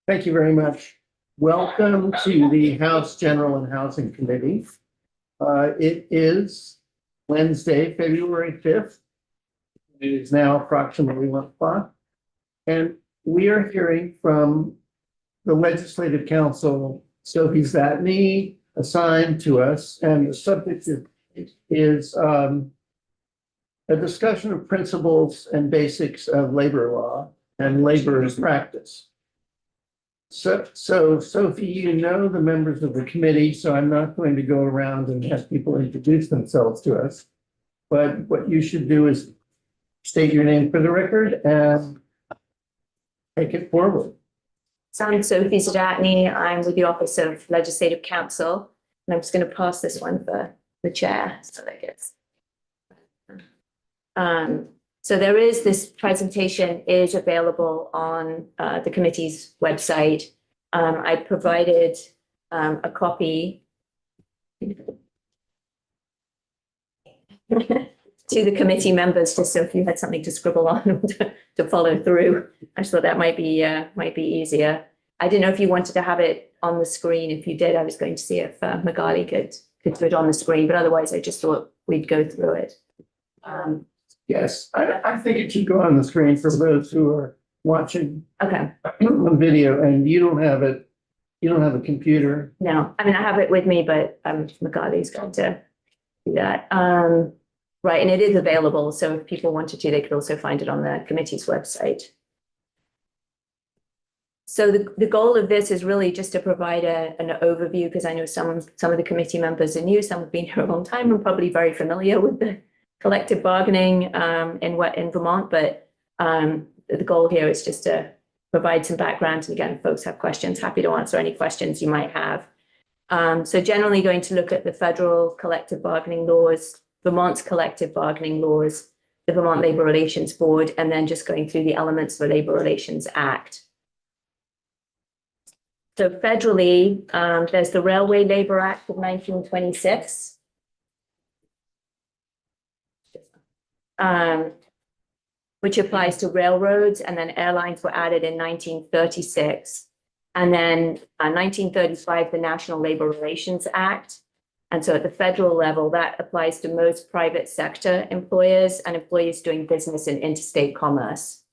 Thank you very much. Welcome to the House General and Housing Committee. It is Wednesday, February 5th. It is now approximately 1 o'clock. And we are hearing from the Legislative Council, Sophie Zatny, assigned to us. And the subject is a discussion of principles and basics of labor law and labor practice. So Sophie, you know the members of the committee, so I'm not going to go around and have people introduce themselves to us. But what you should do is state your name for the record and take it forward. So I'm Sophie Zatny. I'm with the Office of Legislative Counsel, and I'm just going to pass this one for the chair. So that gets. So there is, this presentation is available on the committee's website. I provided a copy to the committee members, just so if you had something to scribble on to follow through. I just thought that might be easier. I didn't know if you wanted to have it on the screen. If you did, I was going to see if Magali could do it on the screen, but otherwise I just thought we'd go through it. Yes, I think it should go on the screen for those who are watching Okay. on video, and you don't have it. You don't have a computer. No, I mean, I have it with me, but Magali's going to do that. Right, and it is available. So if people wanted to, they could also find it on the committee's website. So the goal of this is really just to provide an overview, because I know some of the committee members are new, some have been here a long time and probably very familiar with the collective bargaining in Vermont, but the goal here is just to provide some background. And again, if folks have questions, happy to answer any questions you might have. So generally going to look at the federal collective bargaining laws, Vermont's collective bargaining laws, the Vermont Labor Relations Board, and then just going through the elements of the Labor Relations Act. So federally, there's the Railway Labor Act of 1926. Which applies to railroads, and then airlines were added in 1936. And then 1935, the National Labor Relations Act. And so at the federal level, that applies to most private sector employers and employees doing business in interstate commerce.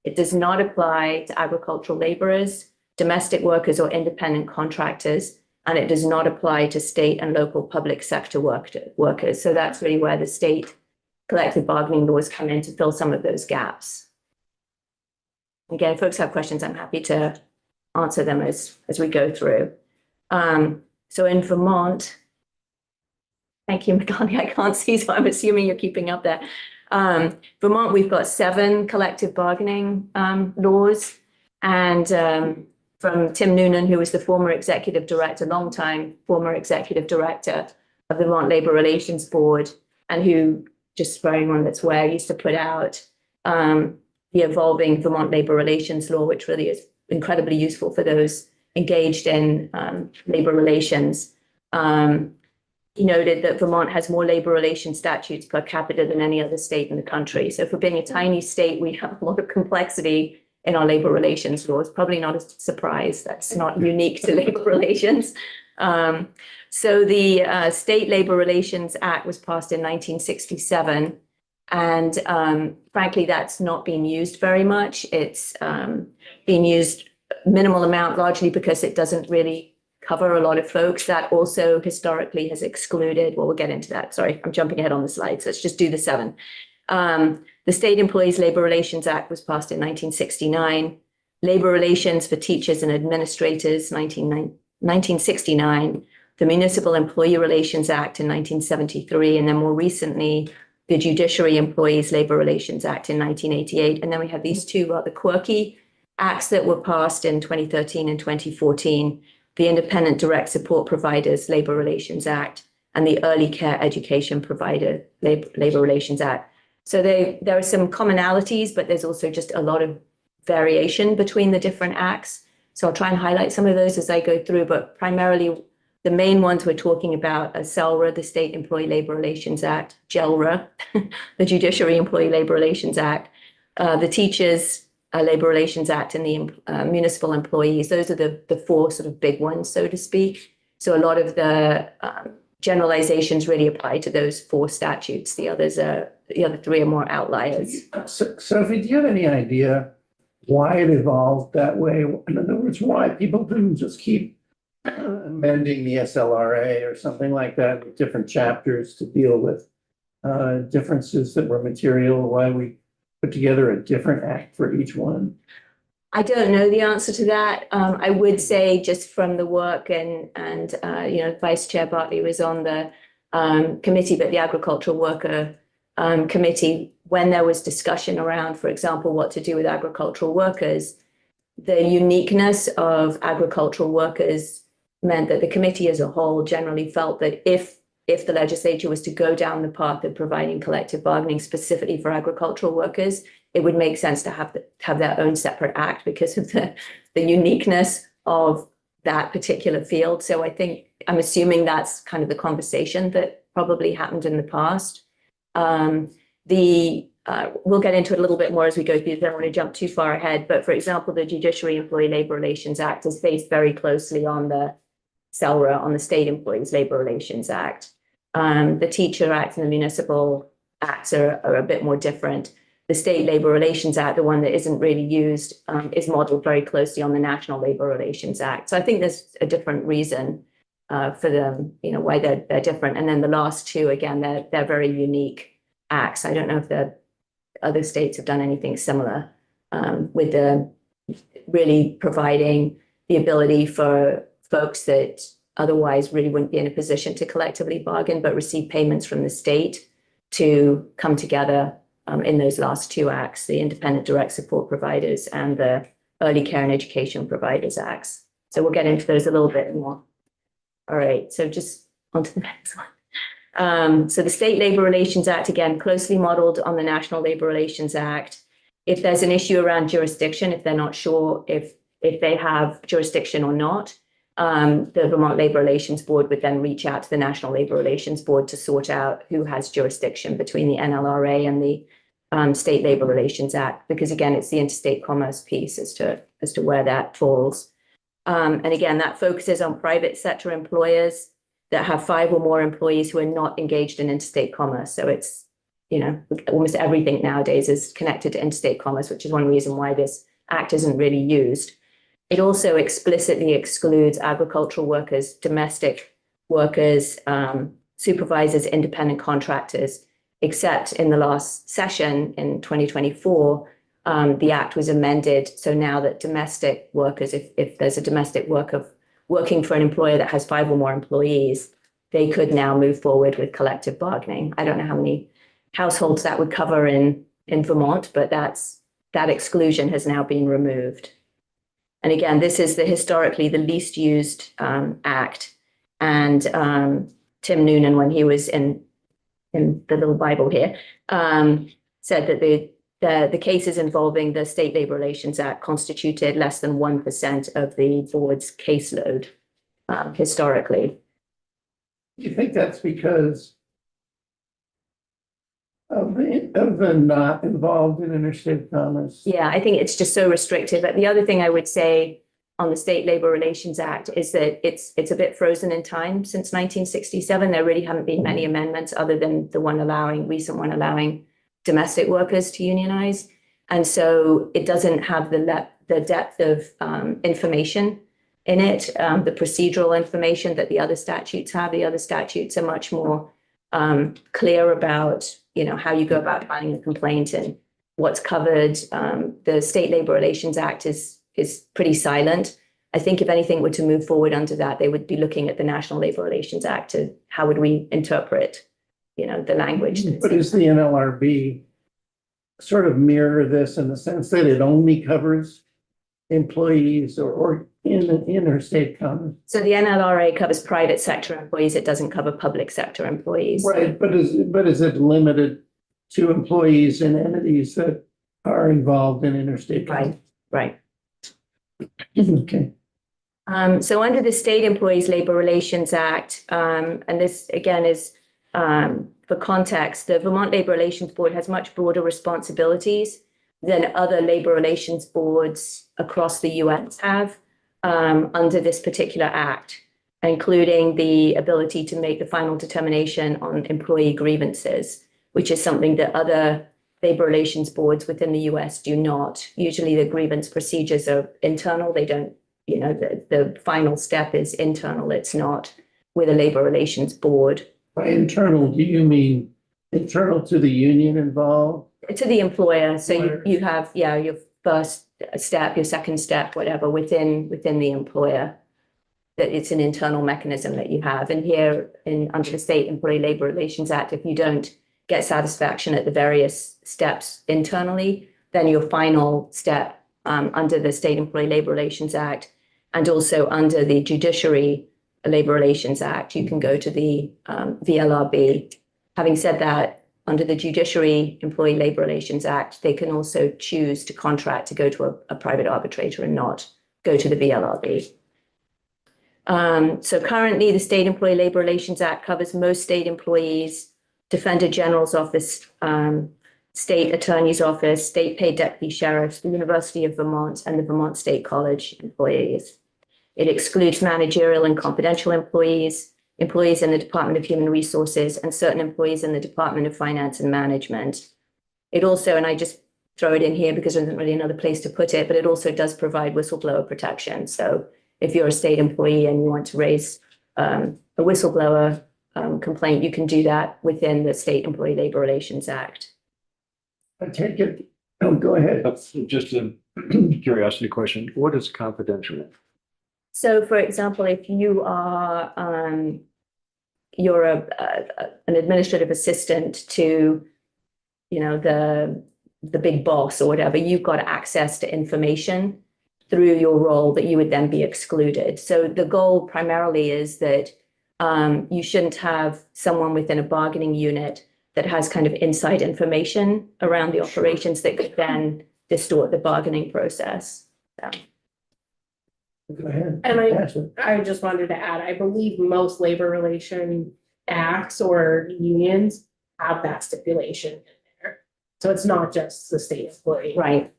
It does not apply to agricultural laborers, domestic workers, or independent contractors. And it does not apply to state and local public sector workers. So that's really where the state collective bargaining laws come in to fill some of those gaps. Again, if folks have questions, I'm happy to answer them as we go through. So in Vermont, thank you, Magali, I can't see, so I'm assuming you're keeping up there. Vermont, we've got 7 collective bargaining laws, and from Tim Noonan, who was the former executive director, longtime former executive director of the Vermont Labor Relations Board, and who, just for anyone that's aware, used to put out the evolving Vermont Labor Relations Law, which really is incredibly useful for those engaged in labor relations. He noted that Vermont has more labor relations statutes per capita than any other state in the country. So for being a tiny state, we have a lot of complexity in our labor relations laws. Probably not a surprise. That's not unique to labor relations. So the State Labor Relations Act was passed in 1967. And frankly, that's not being used very much. It's being used minimal amount, largely because it doesn't really cover a lot of folks. That also historically has excluded, well, we'll get into that. Sorry, I'm jumping ahead on the slides. Let's just do the 7. The State Employees Labor Relations Act was passed in 1969. Labor Relations for Teachers and Administrators, 1969. The Municipal Employee Relations Act in 1973, and then more recently, the Judiciary Employees Labor Relations Act in 1988. And then we have these 2 rather quirky acts that were passed in 2013 and 2014, the Independent Direct Support Providers Labor Relations Act and the Early Care Education Provider Labor Relations Act. So there are some commonalities, but there's also just a lot of variation between the different acts. So I'll try and highlight some of those as I go through, but primarily the main ones we're talking about are SELRA, the State Employee Labor Relations Act, JELRA, the Judiciary Employee Labor Relations Act, the Teachers Labor Relations Act and the municipal employees. Those are the four sort of big ones, so to speak. So a lot of the generalizations really apply to those four statutes. The other three are more outliers. So, Sophie, do you have any idea why it evolved that way? In other words, why people didn't just keep amending the SLRA or something like that with different chapters to deal with differences that were material, why we put together a different act for each one? I don't know the answer to that. I would say just from the work and Vice Chair Bartley was on the committee, but the agricultural worker committee, when there was discussion around, for example, what to do with agricultural workers, the uniqueness of agricultural workers meant that the committee as a whole generally felt that if the legislature was to go down the path of providing collective bargaining specifically for agricultural workers, it would make sense to have their own separate act because of the uniqueness of that particular field. So I'm assuming that's kind of the conversation that probably happened in the past. We'll get into it a little bit more as we go through. I don't want to jump too far ahead, but for example, the Judiciary Employee Labor Relations Act is based very closely on the SELRA, on the State Employees Labor Relations Act. The Teacher Act and the Municipal Acts are a bit more different. The State Labor Relations Act, the one that isn't really used, is modeled very closely on the National Labor Relations Act. So I think there's a different reason for them, why they're different. And then the last two, again, they're very unique acts. I don't know if the other states have done anything similar with the really providing the ability for folks that otherwise really wouldn't be in a position to collectively bargain, but receive payments from the state to come together in those last two acts, the Independent Direct Support Providers and the Early Care and Education Providers Acts. So we'll get into those a little bit more. All right, so just on to the next one. So the State Labor Relations Act, again, closely modeled on the National Labor Relations Act. If there's an issue around jurisdiction, if they're not sure if they have jurisdiction or not, the Vermont Labor Relations Board would then reach out to the National Labor Relations Board to sort out who has jurisdiction between the NLRA and the State Labor Relations Act, because again, it's the interstate commerce piece as to where that falls. And again, that focuses on private sector employers that have 5 or more employees who are not engaged in interstate commerce. So it's, almost everything nowadays is connected to interstate commerce, which is one reason why this act isn't really used. It also explicitly excludes agricultural workers, domestic workers, supervisors, independent contractors, except in the last session in 2024, the act was amended. So now that domestic workers, if there's a domestic worker working for an employer that has 5 or more employees, they could now move forward with collective bargaining. I don't know how many households that would cover in Vermont, but that exclusion has now been removed. And again, this is historically the least used act. And Tim Noonan, when he was in the little Bible here, said that the cases involving the State Labor Relations Act constituted less than 1% of the board's caseload historically. Do you think that's because of the not involved in interstate commerce? Yeah, I think it's just so restrictive. But the other thing I would say on the State Labor Relations Act is that it's a bit frozen in time. Since 1967, there really haven't been many amendments other than the recent one allowing domestic workers to unionize. And so it doesn't have the depth of information in it, the procedural information that the other statutes have. The other statutes are much more clear about how you go about filing a complaint and what's covered. The State Labor Relations Act is pretty silent. I think if anything were to move forward under that, they would be looking at the National Labor Relations Act to how would we interpret, the language. But is the NLRB sort of mirror this in the sense that it only covers employees or in interstate commerce? So the NLRA covers private sector employees. It doesn't cover public sector employees. Right, but is it limited to employees and entities that are involved in interstate commerce? Right. Okay. So under the State Employees Labor Relations Act, and this again is for context, the Vermont Labor Relations Board has much broader responsibilities than other labor relations boards across the US have under this particular act, including the ability to make the final determination on employee grievances, which is something that other labor relations boards within the US do not. Usually the grievance procedures are internal. They don't, the final step is internal. It's not with a labor relations board. By internal, do you mean internal to the union involved? To the employer. So Employer. you have, your first step, your second step, whatever, within the employer. That it's an internal mechanism that you have. And here under the State Employee Labor Relations Act, if you don't get satisfaction at the various steps internally, then your final step under the State Employee Labor Relations Act and also under the Judiciary Labor Relations Act, you can go to the VLRB. Having said that, under the Judiciary Employee Labor Relations Act, they can also choose to contract to go to a private arbitrator and not go to the VLRB. So currently, the State Employee Labor Relations Act covers most state employees, Defender General's Office, State Attorney's Office, state paid deputy sheriffs, the University of Vermont, and the Vermont State College employees. It excludes managerial and confidential employees, employees in the Department of Human Resources, and certain employees in the Department of Finance and Management. It also, and I just throw it in here because there isn't really another place to put it, but it also does provide whistleblower protection. So if you're a state employee and you want to raise a whistleblower complaint, you can do that within the State Employee Labor Relations Act. I take it, go ahead. Just a curiosity question. What is confidential? So, for example, if you are you're an administrative assistant to, the big boss or whatever, you've got access to information through your role that you would then be excluded. So the goal primarily is that you shouldn't have someone within a bargaining unit that has kind of inside information around the operations that could then distort the bargaining process. So. Go ahead. And Ashley. I just wanted to add, I believe most labor relation acts or unions have that stipulation in there. So it's not just the state employee. Right.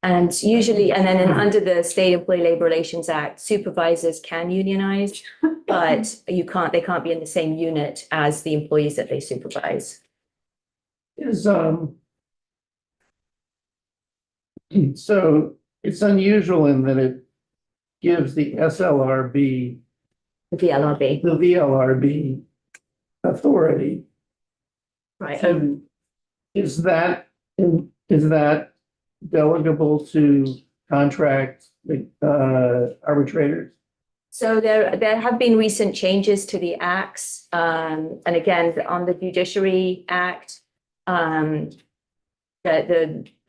And usually, and then under the State Employee Labor Relations Act, supervisors can unionize, but they can't be in the same unit as the employees that they supervise. So it's unusual in that it gives the SLRB, The VLRB. the VLRB authority. Right. Is that delegable to contract arbitrators? So there have been recent changes to the acts. And again, on the Judiciary Act, the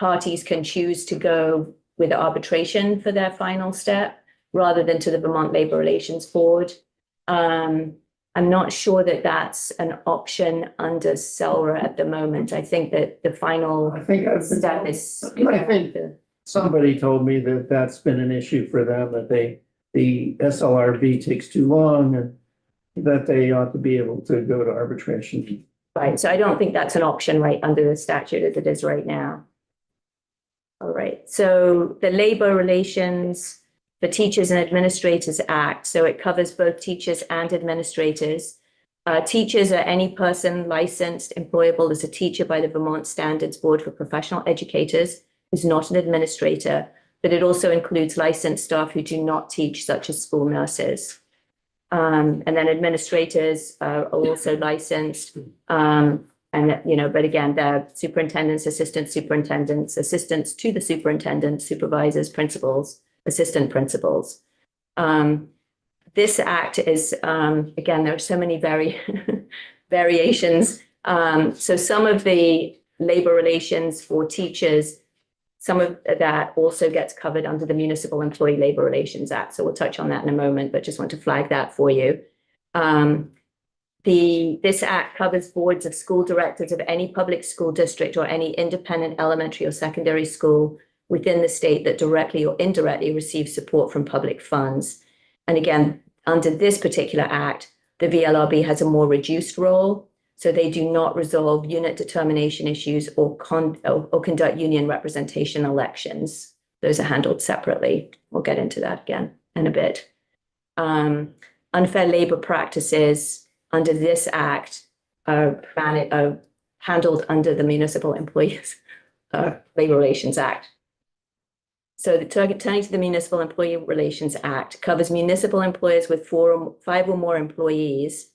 parties can choose to go with arbitration for their final step rather than to the Vermont Labor Relations Board. I'm not sure that that's an option under SELRA at the moment. I think that the final I think step is. I think somebody told me that that's been an issue for them, that the SLRB takes too long and that they ought to be able to go to arbitration. Right, so I don't think that's an option right under the statute as it is right now. All right, so the Labor Relations for Teachers and Administrators Act, so it covers both teachers and administrators. Teachers are any person licensed, employable as a teacher by the Vermont Standards Board for Professional Educators, who's not an administrator, but it also includes licensed staff who do not teach, such as school nurses. And then administrators are also licensed. But again, they're superintendents, assistants to the superintendent, supervisors, principals, assistant principals. This act is, again, there are so many variations. So some of the labor relations for teachers, some of that also gets covered under the Municipal Employee Labor Relations Act. So we'll touch on that in a moment, but just want to flag that for you. This act covers boards of school directors of any public school district or any independent elementary or secondary school within the state that directly or indirectly receives support from public funds. And again, under this particular act, the VLRB has a more reduced role. So they do not resolve unit determination issues or conduct union representation elections. Those are handled separately. We'll get into that again in a bit. Unfair labor practices under this act are handled under the Municipal Employees Labor Relations Act. So turning to the Municipal Employee Relations Act covers municipal employers with 5 or more employees,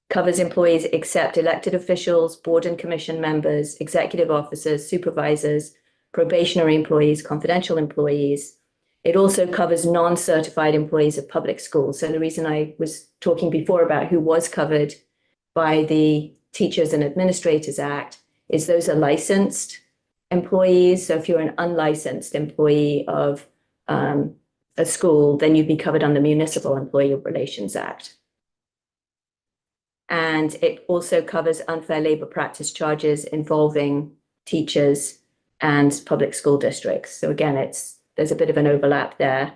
covers employees except elected officials, board and commission members, executive officers, supervisors, probationary employees, confidential employees. It also covers non-certified employees of public schools. So the reason I was talking before about who was covered by the Teachers and Administrators Act is those are licensed employees. So if you're an unlicensed employee of a school, then you'd be covered on the Municipal Employee Relations Act. And it also covers unfair labor practice charges involving teachers and public school districts. So again, there's a bit of an overlap there.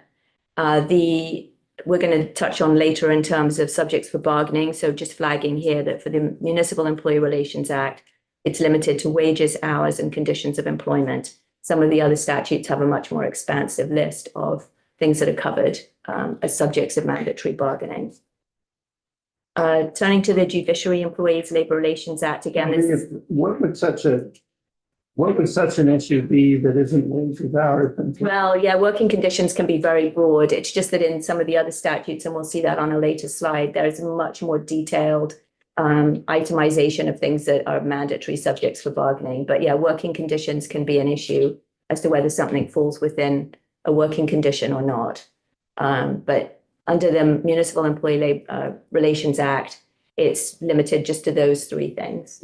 We're going to touch on later in terms of subjects for bargaining. So just flagging here that for the Municipal Employee Relations Act, it's limited to wages, hours, and conditions of employment. Some of the other statutes have a much more expansive list of things that are covered as subjects of mandatory bargaining. Turning to the Judiciary Employees Labor Relations Act, again, this is What would such an issue be that isn't wages, hours? well, yeah, working conditions can be very broad. It's just that in some of the other statutes, and we'll see that on a later slide, there's much more detailed itemization of things that are mandatory subjects for bargaining. But yeah, working conditions can be an issue as to whether something falls within a working condition or not. But under the Municipal Employee Relations Act, it's limited just to those 3 things.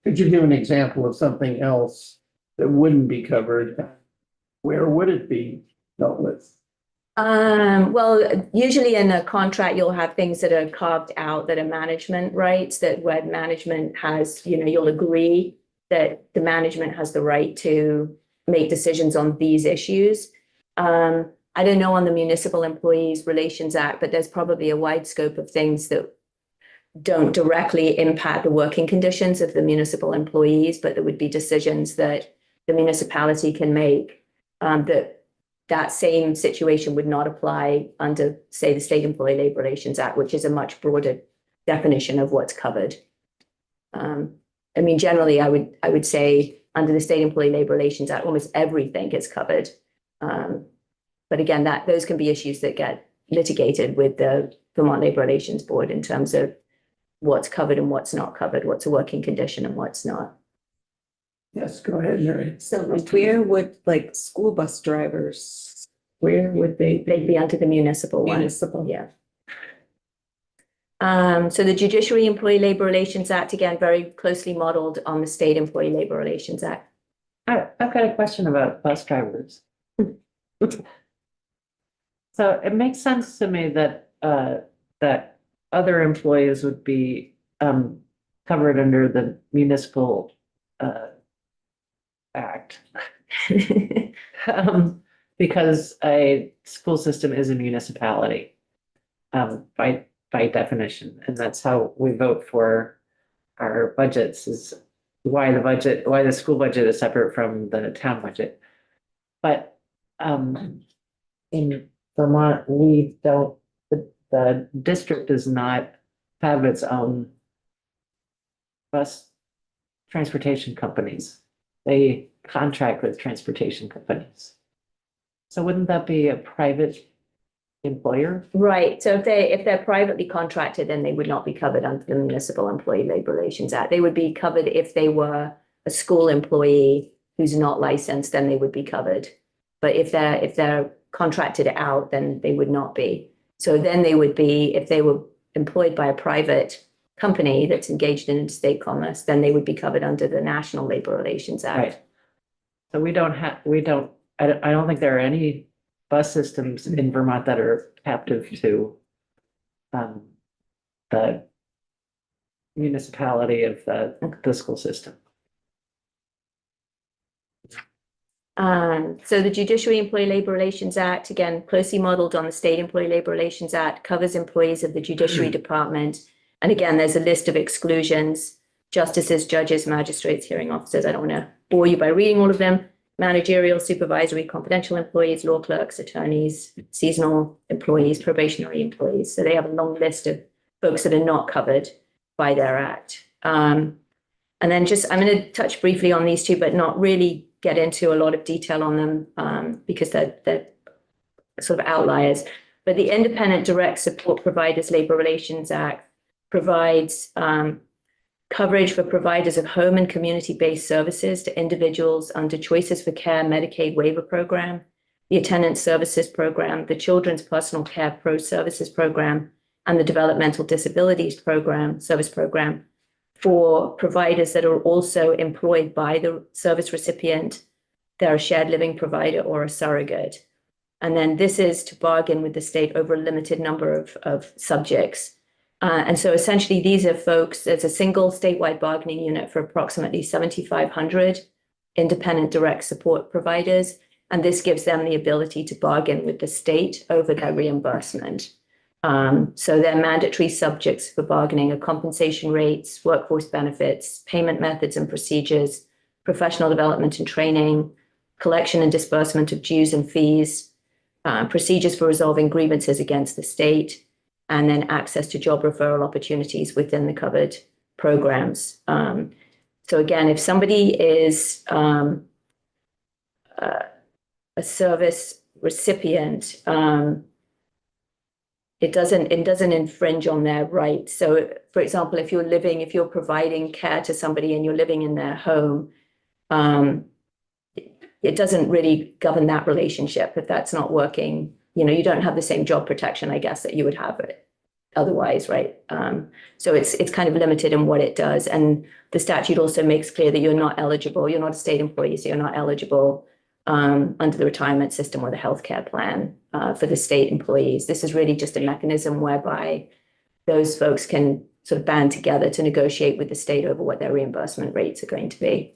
Could you give an example of something else that wouldn't be covered? Where would it be dealt with? Well, usually in a contract, you'll have things that are carved out that are management rights, that where management has, you'll agree that the management has the right to make decisions on these issues. I don't know on the Municipal Employees Relations Act, but there's probably a wide scope of things that don't directly impact the working conditions of the municipal employees, but there would be decisions that the municipality can make that same situation would not apply under, say, the State Employee Labor Relations Act, which is a much broader definition of what's covered. Generally, I would say under the State Employee Labor Relations Act, almost everything is covered. But again, those can be issues that get litigated with the Vermont Labor Relations Board in terms of what's covered and what's not covered, what's a working condition and what's not. Yes, go ahead, Mary. So where would school bus drivers, where would They'd be under the municipal one. municipal? Yeah. So the Judiciary Employee Labor Relations Act, again, very closely modeled on the State Employee Labor Relations Act. I've got a question about bus drivers. So it makes sense to me that that other employees would be covered under the municipal act. Because a school system is a municipality by definition, and that's how we vote for our budgets, is why the school budget is separate from the town budget. But in Vermont, we don't, the district does not have its own bus transportation companies. They contract with transportation companies. So wouldn't that be a private employer? Right. So if they're privately contracted, then they would not be covered under the Municipal Employee Labor Relations Act. They would be covered if they were a school employee who's not licensed, then they would be covered. But if they're contracted out, then they would not be. So then they would be, if they were employed by a private company that's engaged in interstate commerce, then they would be covered under the National Labor Relations Act. Right. So I don't think there are any bus systems in Vermont that are captive to the municipality of the school system. So the Judiciary Employee Labor Relations Act, again, closely modeled on the State Employee Labor Relations Act, covers employees of the Judiciary Department. And again, there's a list of exclusions: justices, judges, magistrates, hearing officers. I don't want to bore you by reading all of them. Managerial, supervisory, confidential employees, law clerks, attorneys, seasonal employees, probationary employees. So they have a long list of folks that are not covered by their act. And then I'm going to touch briefly on these two, but not really get into a lot of detail on them because they're sort of outliers. But the Independent Direct Support Providers Labor Relations Act provides coverage for providers of home and community-based services to individuals under Choices for Care Medicaid Waiver Program, the Attendant Services Program, the Children's Personal Care Pro Services Program, and the Developmental Disabilities Program, Service Program, for providers that are also employed by the service recipient. They're a shared living provider or a surrogate. And then this is to bargain with the state over a limited number of subjects. And so essentially, these are folks, there's a single statewide bargaining unit for approximately 7,500 independent direct support providers. And this gives them the ability to bargain with the state over their reimbursement. So their mandatory subjects for bargaining are compensation rates, workforce benefits, payment methods and procedures, professional development and training, collection and disbursement of dues and fees, procedures for resolving grievances against the state, and then access to job referral opportunities within the covered programs. So again, if somebody is a service recipient, it doesn't infringe on their rights. So for example, if you're providing care to somebody and you're living in their home, it doesn't really govern that relationship if that's not working. You don't have the same job protection, I guess, that you would have otherwise, right? So it's kind of limited in what it does. And the statute also makes clear that you're not eligible. You're not a state employee, so you're not eligible under the retirement system or the healthcare plan for the state employees. This is really just a mechanism whereby those folks can sort of band together to negotiate with the state over what their reimbursement rates are going to be.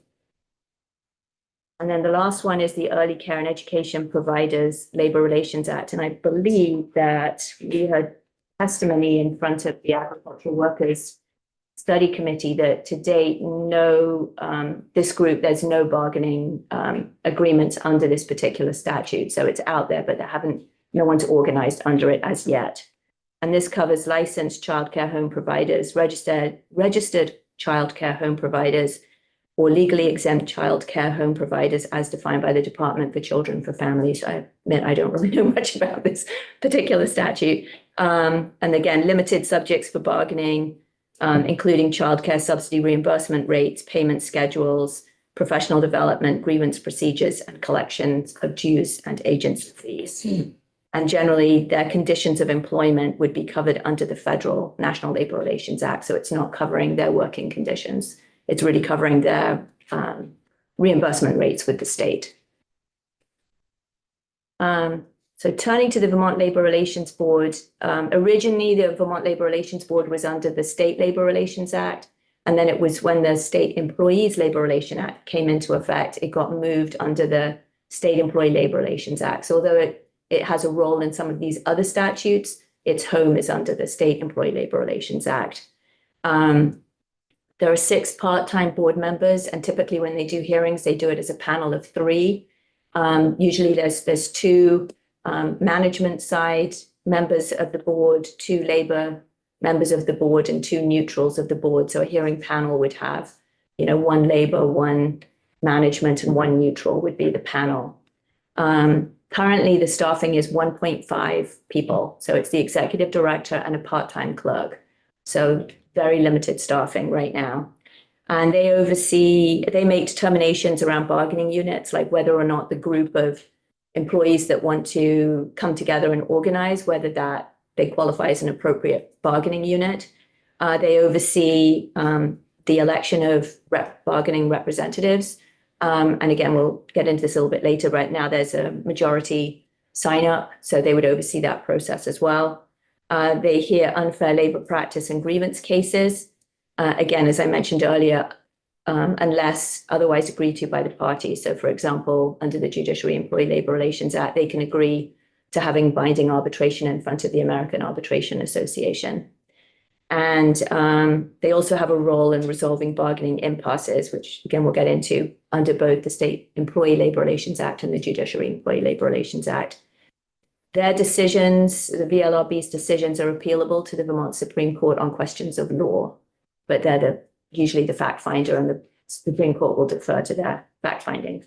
And then the last one is the Early Care and Education Providers Labor Relations Act. And I believe that we had testimony in front of the Agricultural Workers Study Committee that to date, there's no bargaining agreements under this particular statute. So it's out there, but no one's organized under it as yet. And this covers licensed childcare home providers, registered childcare home providers, or legally exempt childcare home providers as defined by the Department for Children for Families. I admit I don't really know much about this particular statute. And again, limited subjects for bargaining, including childcare subsidy reimbursement rates, payment schedules, professional development, grievance procedures, and collections of dues and agency fees. And generally, their conditions of employment would be covered under the Federal National Labor Relations Act. So it's not covering their working conditions. It's really covering their reimbursement rates with the state. So turning to the Vermont Labor Relations Board, originally the Vermont Labor Relations Board was under the State Labor Relations Act. And then it was when the State Employees Labor Relations Act came into effect, it got moved under the State Employee Labor Relations Act. So although it has a role in some of these other statutes, its home is under the State Employee Labor Relations Act. There are 6 part-time board members, and typically when they do hearings, they do it as a panel of 3. Usually there's 2 management side members of the board, 2 labor members of the board, and 2 neutrals of the board. So a hearing panel would have, 1 labor, 1 management, and 1 neutral would be the panel. Currently, the staffing is 1.5 people. So it's the executive director and a part-time clerk. So very limited staffing right now. And they make determinations around bargaining units, like whether or not the group of employees that want to come together and organize, whether that they qualify as an appropriate bargaining unit. They oversee the election of bargaining representatives. And again, we'll get into this a little bit later. Right now, there's a majority sign up, so they would oversee that process as well. They hear unfair labor practice and grievance cases. Again, as I mentioned earlier, unless otherwise agreed to by the parties. So for example, under the Judiciary Employee Labor Relations Act, they can agree to having binding arbitration in front of the American Arbitration Association. And they also have a role in resolving bargaining impasses, which again, we'll get into under both the State Employee Labor Relations Act and the Judiciary Employee Labor Relations Act. Their decisions, the VLRB's decisions, are appealable to the Vermont Supreme Court on questions of law, but they're usually the fact finder, and the Supreme Court will defer to their fact finding.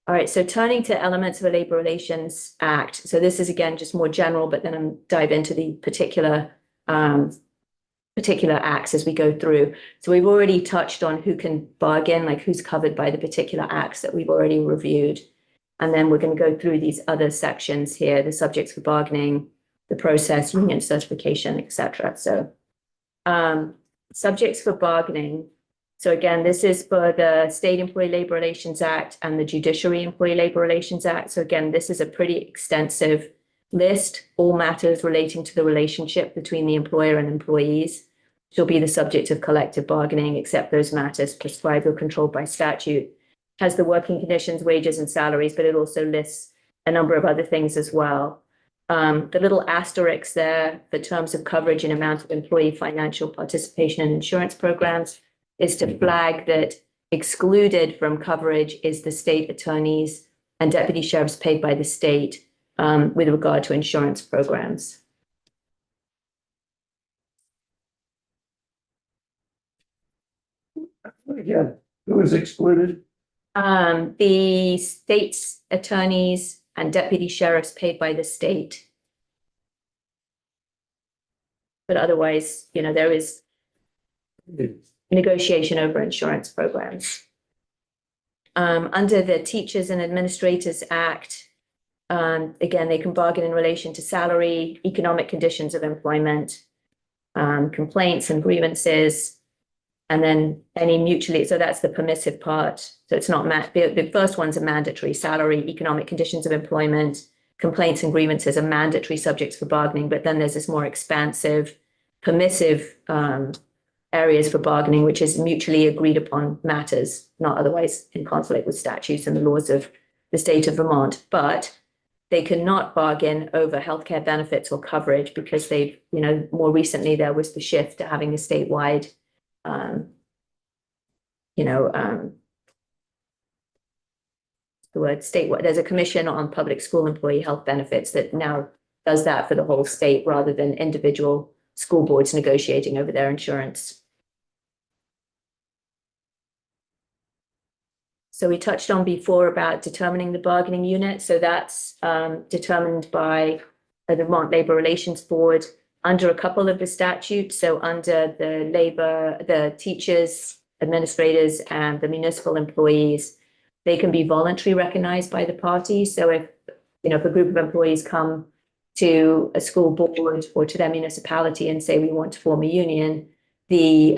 All right, so turning to elements of the Labor Relations Act. So this is again just more general, but then I'm dive into the particular acts as we go through. So we've already touched on who can bargain, like who's covered by the particular acts that we've already reviewed. And then we're going to go through these other sections here, the subjects for bargaining, the process, union certification, etc. So subjects for bargaining. So again, this is for the State Employee Labor Relations Act and the Judiciary Employee Labor Relations Act. So again, this is a pretty extensive list, all matters relating to the relationship between the employer and employees shall be the subject of collective bargaining, except those matters prescribed or controlled by statute. Has the working conditions, wages, and salaries, but it also lists a number of other things as well. The little asterisks there for terms of coverage and amount of employee financial participation in insurance programs is to flag that excluded from coverage is the state attorneys and deputy sheriffs paid by the state with regard to insurance programs. Again, who is excluded? The state's attorneys and deputy sheriffs paid by the state. But otherwise, you know, there is negotiation over insurance programs. Under the Teachers and Administrators Act, again, they can bargain in relation to salary, economic conditions of employment, complaints and grievances, and then any mutually, so that's the permissive part. So it's not, the first one's a mandatory: salary, economic conditions of employment, complaints and grievances are mandatory subjects for bargaining, but then there's this more expansive, permissive areas for bargaining, which is mutually agreed upon matters, not otherwise in conflict with statutes and the laws of the state of Vermont. But they cannot bargain over healthcare benefits or coverage because they've, you know, more recently there was the shift to having a statewide the word statewide. There's a commission on public school employee health benefits that now does that for the whole state rather than individual school boards negotiating over their insurance. So we touched on before about determining the bargaining unit. So that's determined by the Vermont Labor Relations Board under a couple of the statutes. So under the teachers, administrators, and the municipal employees, they can be voluntarily recognized by the parties. So if a group of employees come to a school board or to their municipality and say, we want to form a union, the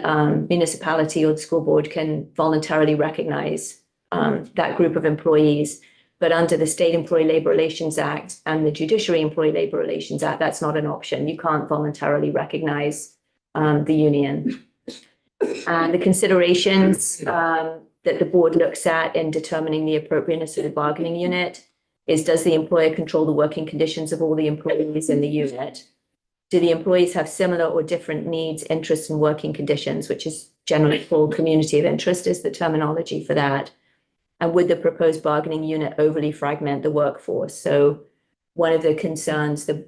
municipality or the school board can voluntarily recognize that group of employees. But under the State Employee Labor Relations Act and the Judiciary Employee Labor Relations Act, that's not an option. You can't voluntarily recognize the union. And the considerations that the board looks at in determining the appropriateness of the bargaining unit is, does the employer control the working conditions of all the employees in the unit? Do the employees have similar or different needs, interests, and working conditions, which is generally called community of interest is the terminology for that? And would the proposed bargaining unit overly fragment the workforce? So one of the concerns the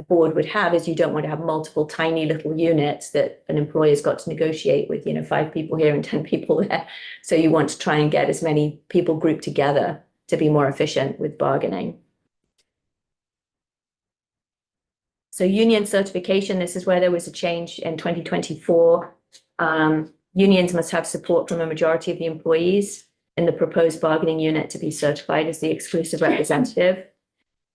board would have is you don't want to have multiple tiny little units that an employer's got to negotiate with, 5 people here and 10 people there. So you want to try and get as many people grouped together to be more efficient with bargaining. So union certification, this is where there was a change in 2024. Unions must have support from a majority of the employees in the proposed bargaining unit to be certified as the exclusive representative.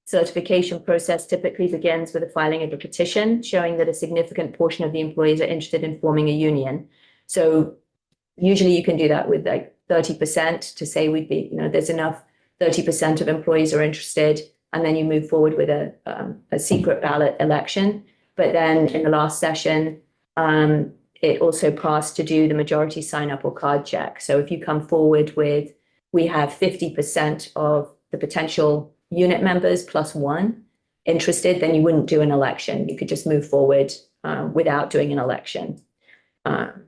Certification process typically begins with the filing of a petition showing that a significant portion of the employees are interested in forming a union. So usually you can do that with like 30% to say we'd be, there's enough, 30% of employees are interested, and then you move forward with a secret ballot election. But then in the last session, it also passed to do the majority sign up or card check. So if you come forward with, we have 50% of the potential unit members plus one interested, then you wouldn't do an election. You could just move forward without doing an election. And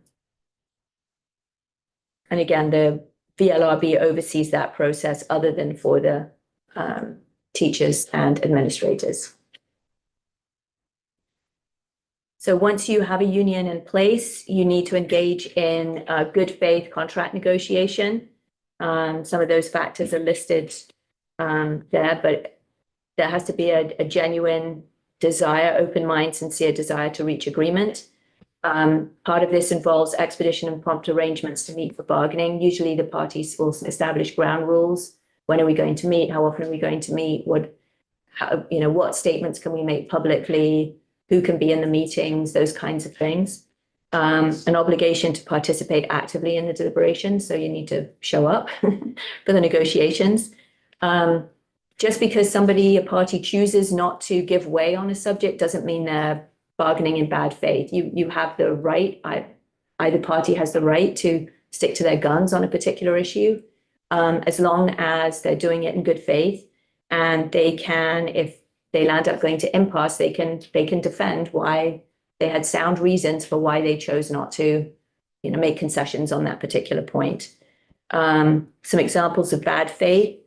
again, the VLRB oversees that process other than for the teachers and administrators. So once you have a union in place, you need to engage in good faith contract negotiation. Some of those factors are listed there, but there has to be a genuine desire, open mind, sincere desire to reach agreement. Part of this involves expedition and prompt arrangements to meet for bargaining. Usually the parties will establish ground rules. When are we going to meet? How often are we going to meet? What statements can we make publicly? Who can be in the meetings? Those kinds of things. An obligation to participate actively in the deliberations. So you need to show up for the negotiations. Just because a party chooses not to give way on a subject doesn't mean they're bargaining in bad faith. You have the right, either party has the right to stick to their guns on a particular issue, as long as they're doing it in good faith, and they can, if they land up going to impasse, they can defend why they had sound reasons for why they chose not to, make concessions on that particular point. Some examples of bad faith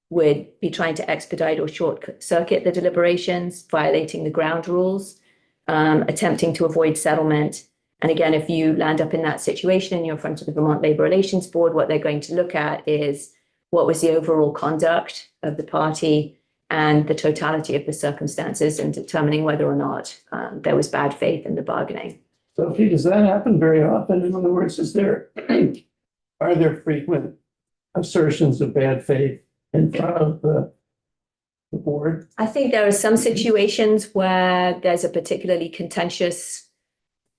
would be trying to expedite or short circuit the deliberations, violating the ground rules, attempting to avoid settlement. And again, if you land up in that situation and you're in front of the Vermont Labor Relations Board, what they're going to look at is what was the overall conduct of the party and the totality of the circumstances in determining whether or not there was bad faith in the bargaining. Sophie, does that happen very often? In other words, are there frequent assertions of bad faith in front of the board? I think there are some situations where there's a particularly contentious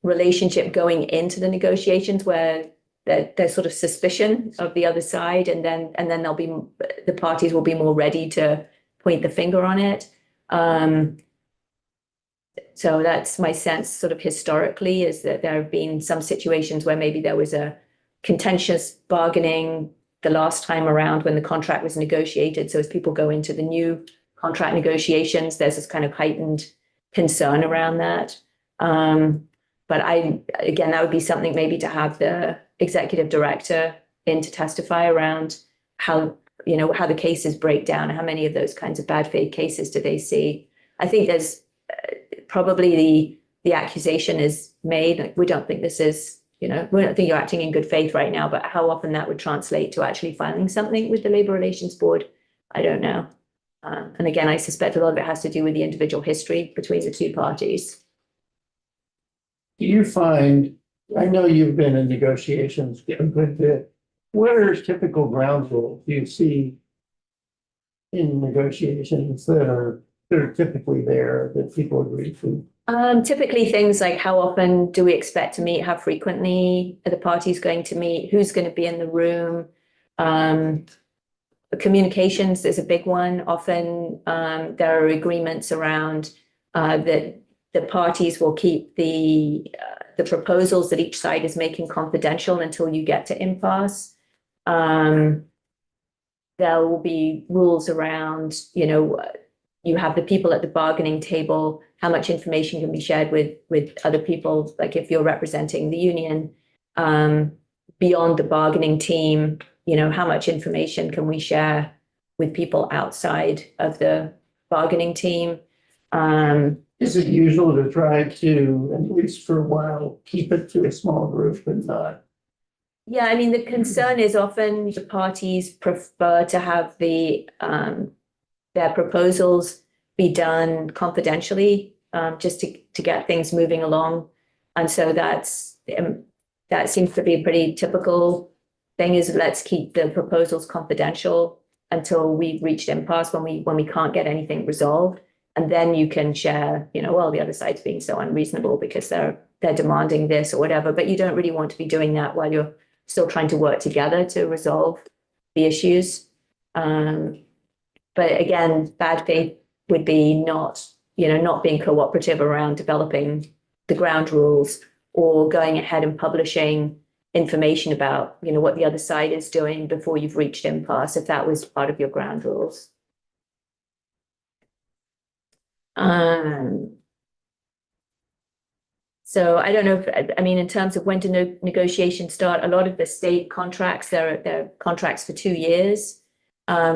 relationship going into the negotiations where there's sort of suspicion of the other side, and then the parties will be more ready to point the finger on it. So that's my sense sort of historically, is that there have been some situations where maybe there was a contentious bargaining the last time around when the contract was negotiated. So as people go into the new contract negotiations, there's this kind of heightened concern around that. But again, that would be something maybe to have the executive director in to testify around how the cases break down, how many of those kinds of bad faith cases do they see. I think there's probably the accusation is made, like, we don't think this is, we don't think you're acting in good faith right now, but how often that would translate to actually filing something with the Labor Relations Board, I don't know. And again, I suspect a lot of it has to do with the individual history between the two parties. Do you find, I know you've been in negotiations a good bit, what are typical ground rules you see in negotiations that are typically there that people agree to? Typically things like how often do we expect to meet, how frequently are the parties going to meet, who's going to be in the room. Communications is a big one. Often there are agreements around that the parties will keep the proposals that each side is making confidential until you get to impasse. There will be rules around, you have the people at the bargaining table, how much information can be shared with other people, like if you're representing the union, beyond the bargaining team, how much information can we share with people outside of the bargaining team? Is it usual to try to, at least for a while, keep it to a small group and not? Yeah, I mean, the concern is often the parties prefer to have their proposals be done confidentially, just to get things moving along. And so that seems to be a pretty typical thing, is let's keep the proposals confidential until we've reached impasse, when we can't get anything resolved. And then you can share, well, the other side's being so unreasonable because they're demanding this or whatever. But you don't really want to be doing that while you're still trying to work together to resolve the issues. But again, bad faith would be not being cooperative around developing the ground rules, or going ahead and publishing information about, you know, what the other side is doing before you've reached impasse, if that was part of your ground rules. So I don't know if, I mean, in terms of when to negotiations start, a lot of the state contracts, they're contracts for 2 years.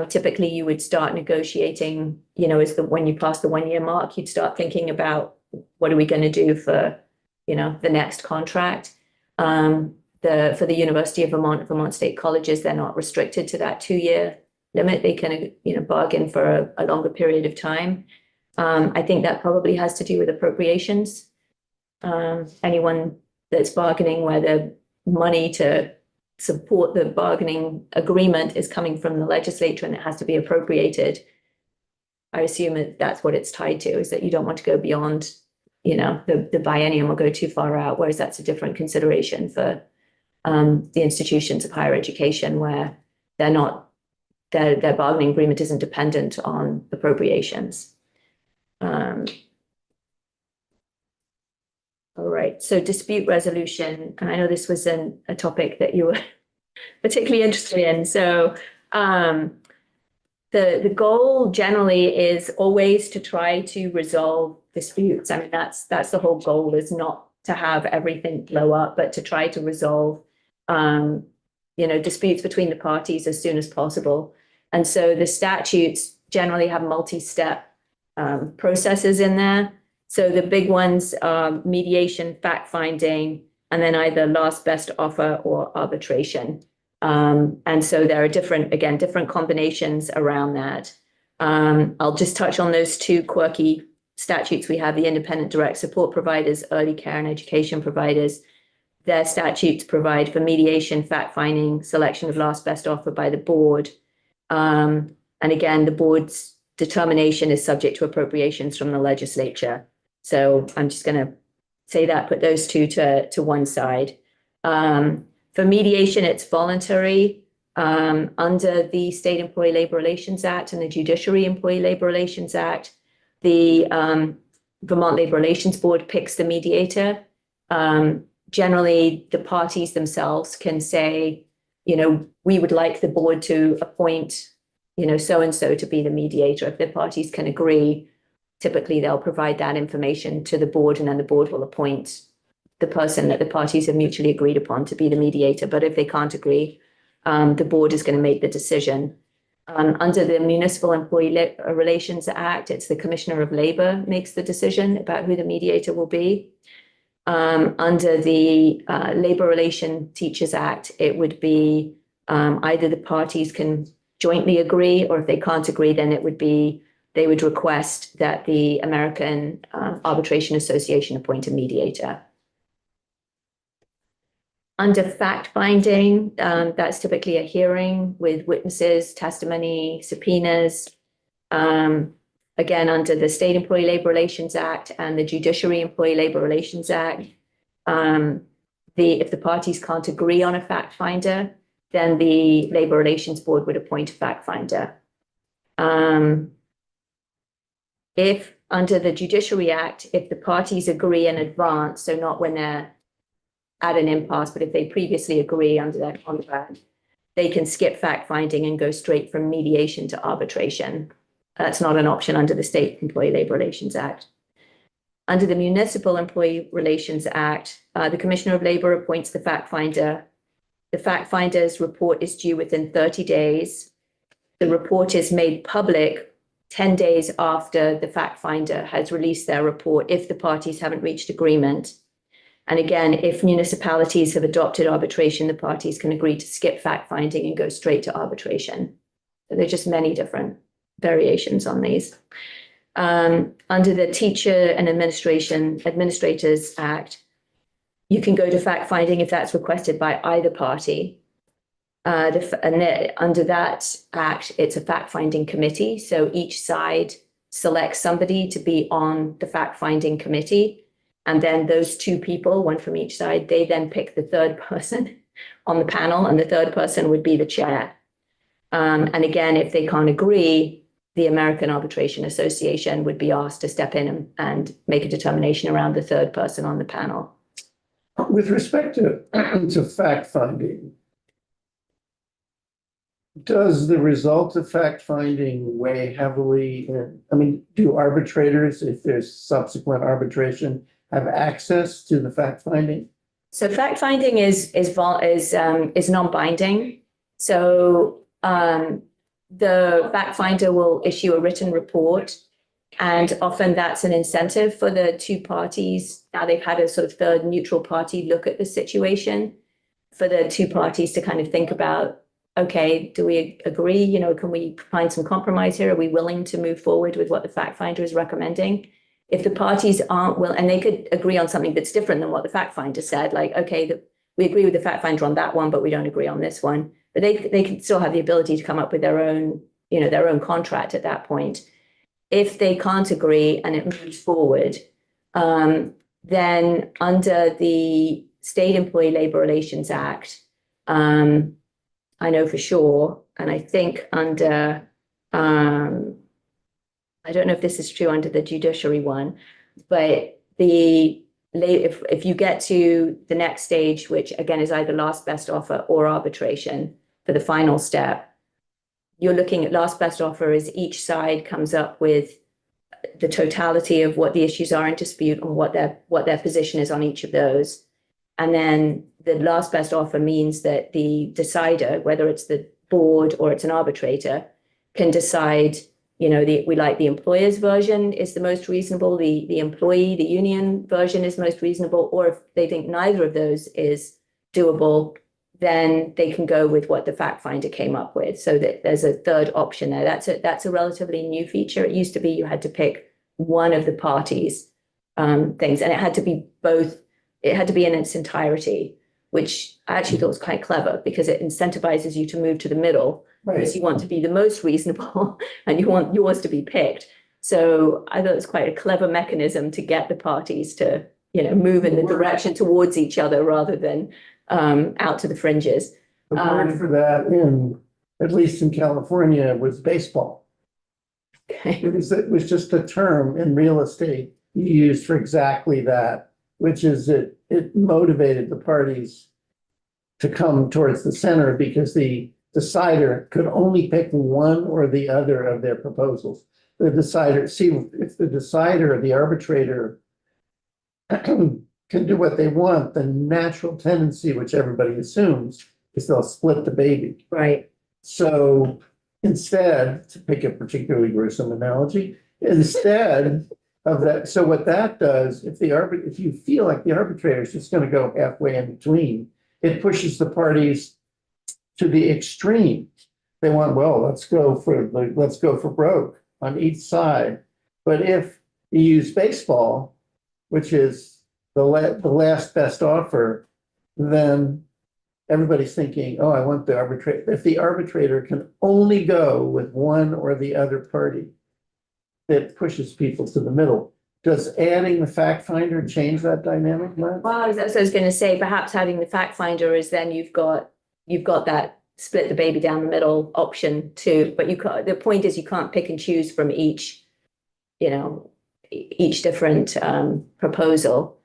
Typically you would start negotiating, you know, when you pass the 1 year mark, you'd start thinking about what are we going to do for, you know, the next contract. For the University of Vermont State Colleges, they're not restricted to that 2 year limit. They can, you know, bargain for a longer period of time. I think that probably has to do with appropriations. Anyone that's bargaining where the money to support the bargaining agreement is coming from the legislature and it has to be appropriated. I assume that's what it's tied to, is that you don't want to go beyond, you know, the biennium or go too far out, whereas that's a different consideration for the institutions of higher education where their bargaining agreement isn't dependent on appropriations. All right, so dispute resolution, and I know this was a topic that you were particularly interested in. So the goal generally is always to try to resolve disputes. I mean, that's the whole goal, is not to have everything blow up, but to try to resolve you know, disputes between the parties as soon as possible. And so the statutes generally have multi-step processes in there. So the big ones are mediation, fact-finding, and then either last best offer or arbitration. And so there are different combinations around that. I'll just touch on those two quirky statutes. We have the independent direct support providers, early care and education providers. Their statutes provide for mediation, fact-finding, selection of last best offer by the board. And again, the board's determination is subject to appropriations from the legislature. So I'm just going to say that, put those two to one side. For mediation, it's voluntary under the State Employee Labor Relations Act and the Judiciary Employee Labor Relations Act. The Vermont Labor Relations Board picks the mediator. Generally, the parties themselves can say, you know, we would like the board to appoint, you know, so-and-so to be the mediator. If the parties can agree, typically they'll provide that information to the board, and then the board will appoint the person that the parties have mutually agreed upon to be the mediator. But if they can't agree, the board is going to make the decision. Under the Municipal Employee Relations Act, it's the Commissioner of Labor makes the decision about who the mediator will be. Under the Labor Relation Teachers Act, it would be either the parties can jointly agree, or if they can't agree, then it would be they would request that the American Arbitration Association appoint a mediator. Under fact-finding, that's typically a hearing with witnesses, testimony, subpoenas. Again, under the State Employee Labor Relations Act and the Judiciary Employee Labor Relations Act, if the parties can't agree on a fact-finder, then the Labor Relations Board would appoint a fact-finder. If under the Judiciary Act, if the parties agree in advance, so not when they're at an impasse, but if they previously agree under their contract, they can skip fact-finding and go straight from mediation to arbitration. That's not an option under the State Employee Labor Relations Act. Under the Municipal Employee Relations Act, the Commissioner of Labor appoints the fact-finder. The fact-finder's report is due within 30 days. The report is made public 10 days after the fact-finder has released their report, if the parties haven't reached agreement. And again, if municipalities have adopted arbitration, the parties can agree to skip fact-finding and go straight to arbitration. So there are just many different variations on these. Under the Teacher and Administrators Act, you can go to fact-finding if that's requested by either party. Under that act, it's a fact-finding committee. So each side selects somebody to be on the fact-finding committee. And then those two people, one from each side, they then pick the third person on the panel, and the third person would be the chair. And again, if they can't agree, the American Arbitration Association would be asked to step in and make a determination around the third person on the panel. With respect to, to fact finding, does the result of fact finding weigh heavily in, I mean, do arbitrators, if there's subsequent arbitration, have access to the fact finding? So fact finding is non-binding. So the fact finder will issue a written report, and often that's an incentive for the two parties. Now they've had a sort of third neutral party look at the situation, for the two parties to kind of think about, okay, do we agree? You know, can we find some compromise here? Are we willing to move forward with what the fact finder is recommending? If the parties aren't and they could agree on something that's different than what the fact finder said, like, okay, we agree with the fact finder on that one, but we don't agree on this one. But they can still have the ability to come up with their own, you know, their own contract at that point. If they can't agree and it moves forward, then under the State Employee Labor Relations Act, I know for sure, and I think under, I don't know if this is true under the judiciary one, but if you get to the next stage, which again is either last best offer or arbitration for the final step, you're looking at last best offer as each side comes up with the totality of what the issues are in dispute and what their position is on each of those. And then the last best offer means that the decider, whether it's the board or it's an arbitrator, can decide, you know, we like the employer's version is the most reasonable, the employee, the union version is most reasonable, or if they think neither of those is doable, then they can go with what the fact finder came up with. So that there's a third option there. That's a relatively new feature. It used to be you had to pick one of the parties' things, and it had to be both. It had to be in its entirety, which I actually thought was quite clever because it incentivizes you to move to the middle. Because you want to be the most reasonable and you want yours to be picked. So I thought it was quite a clever mechanism to get the parties to, you know, move in the direction towards each other rather than out to the fringes. The word for that at least in California, was baseball. Okay. It was just a term in real estate used for exactly that, which is it motivated the parties to come towards the center because the decider could only pick one or the other of their proposals. The decider, if the decider or the arbitrator can do what they want, the natural tendency, which everybody assumes, is they'll split the baby. Right. So instead, to pick a particularly gruesome analogy, instead of that, so what that does, if you feel like the arbitrator is just going to go halfway in between, it pushes the parties to the extreme. They want, well, let's go for broke on each side. But if you use baseball, which is the last best offer, then everybody's thinking, oh, I want the arbitrator. If the arbitrator can only go with one or the other party, that pushes people to the middle. Does adding the fact finder change that dynamic, Matt? Well, that's what I was going to say. Perhaps having the fact finder is then you've got that split the baby down the middle option too. But the point is you can't pick and choose from each, you know, each different proposal.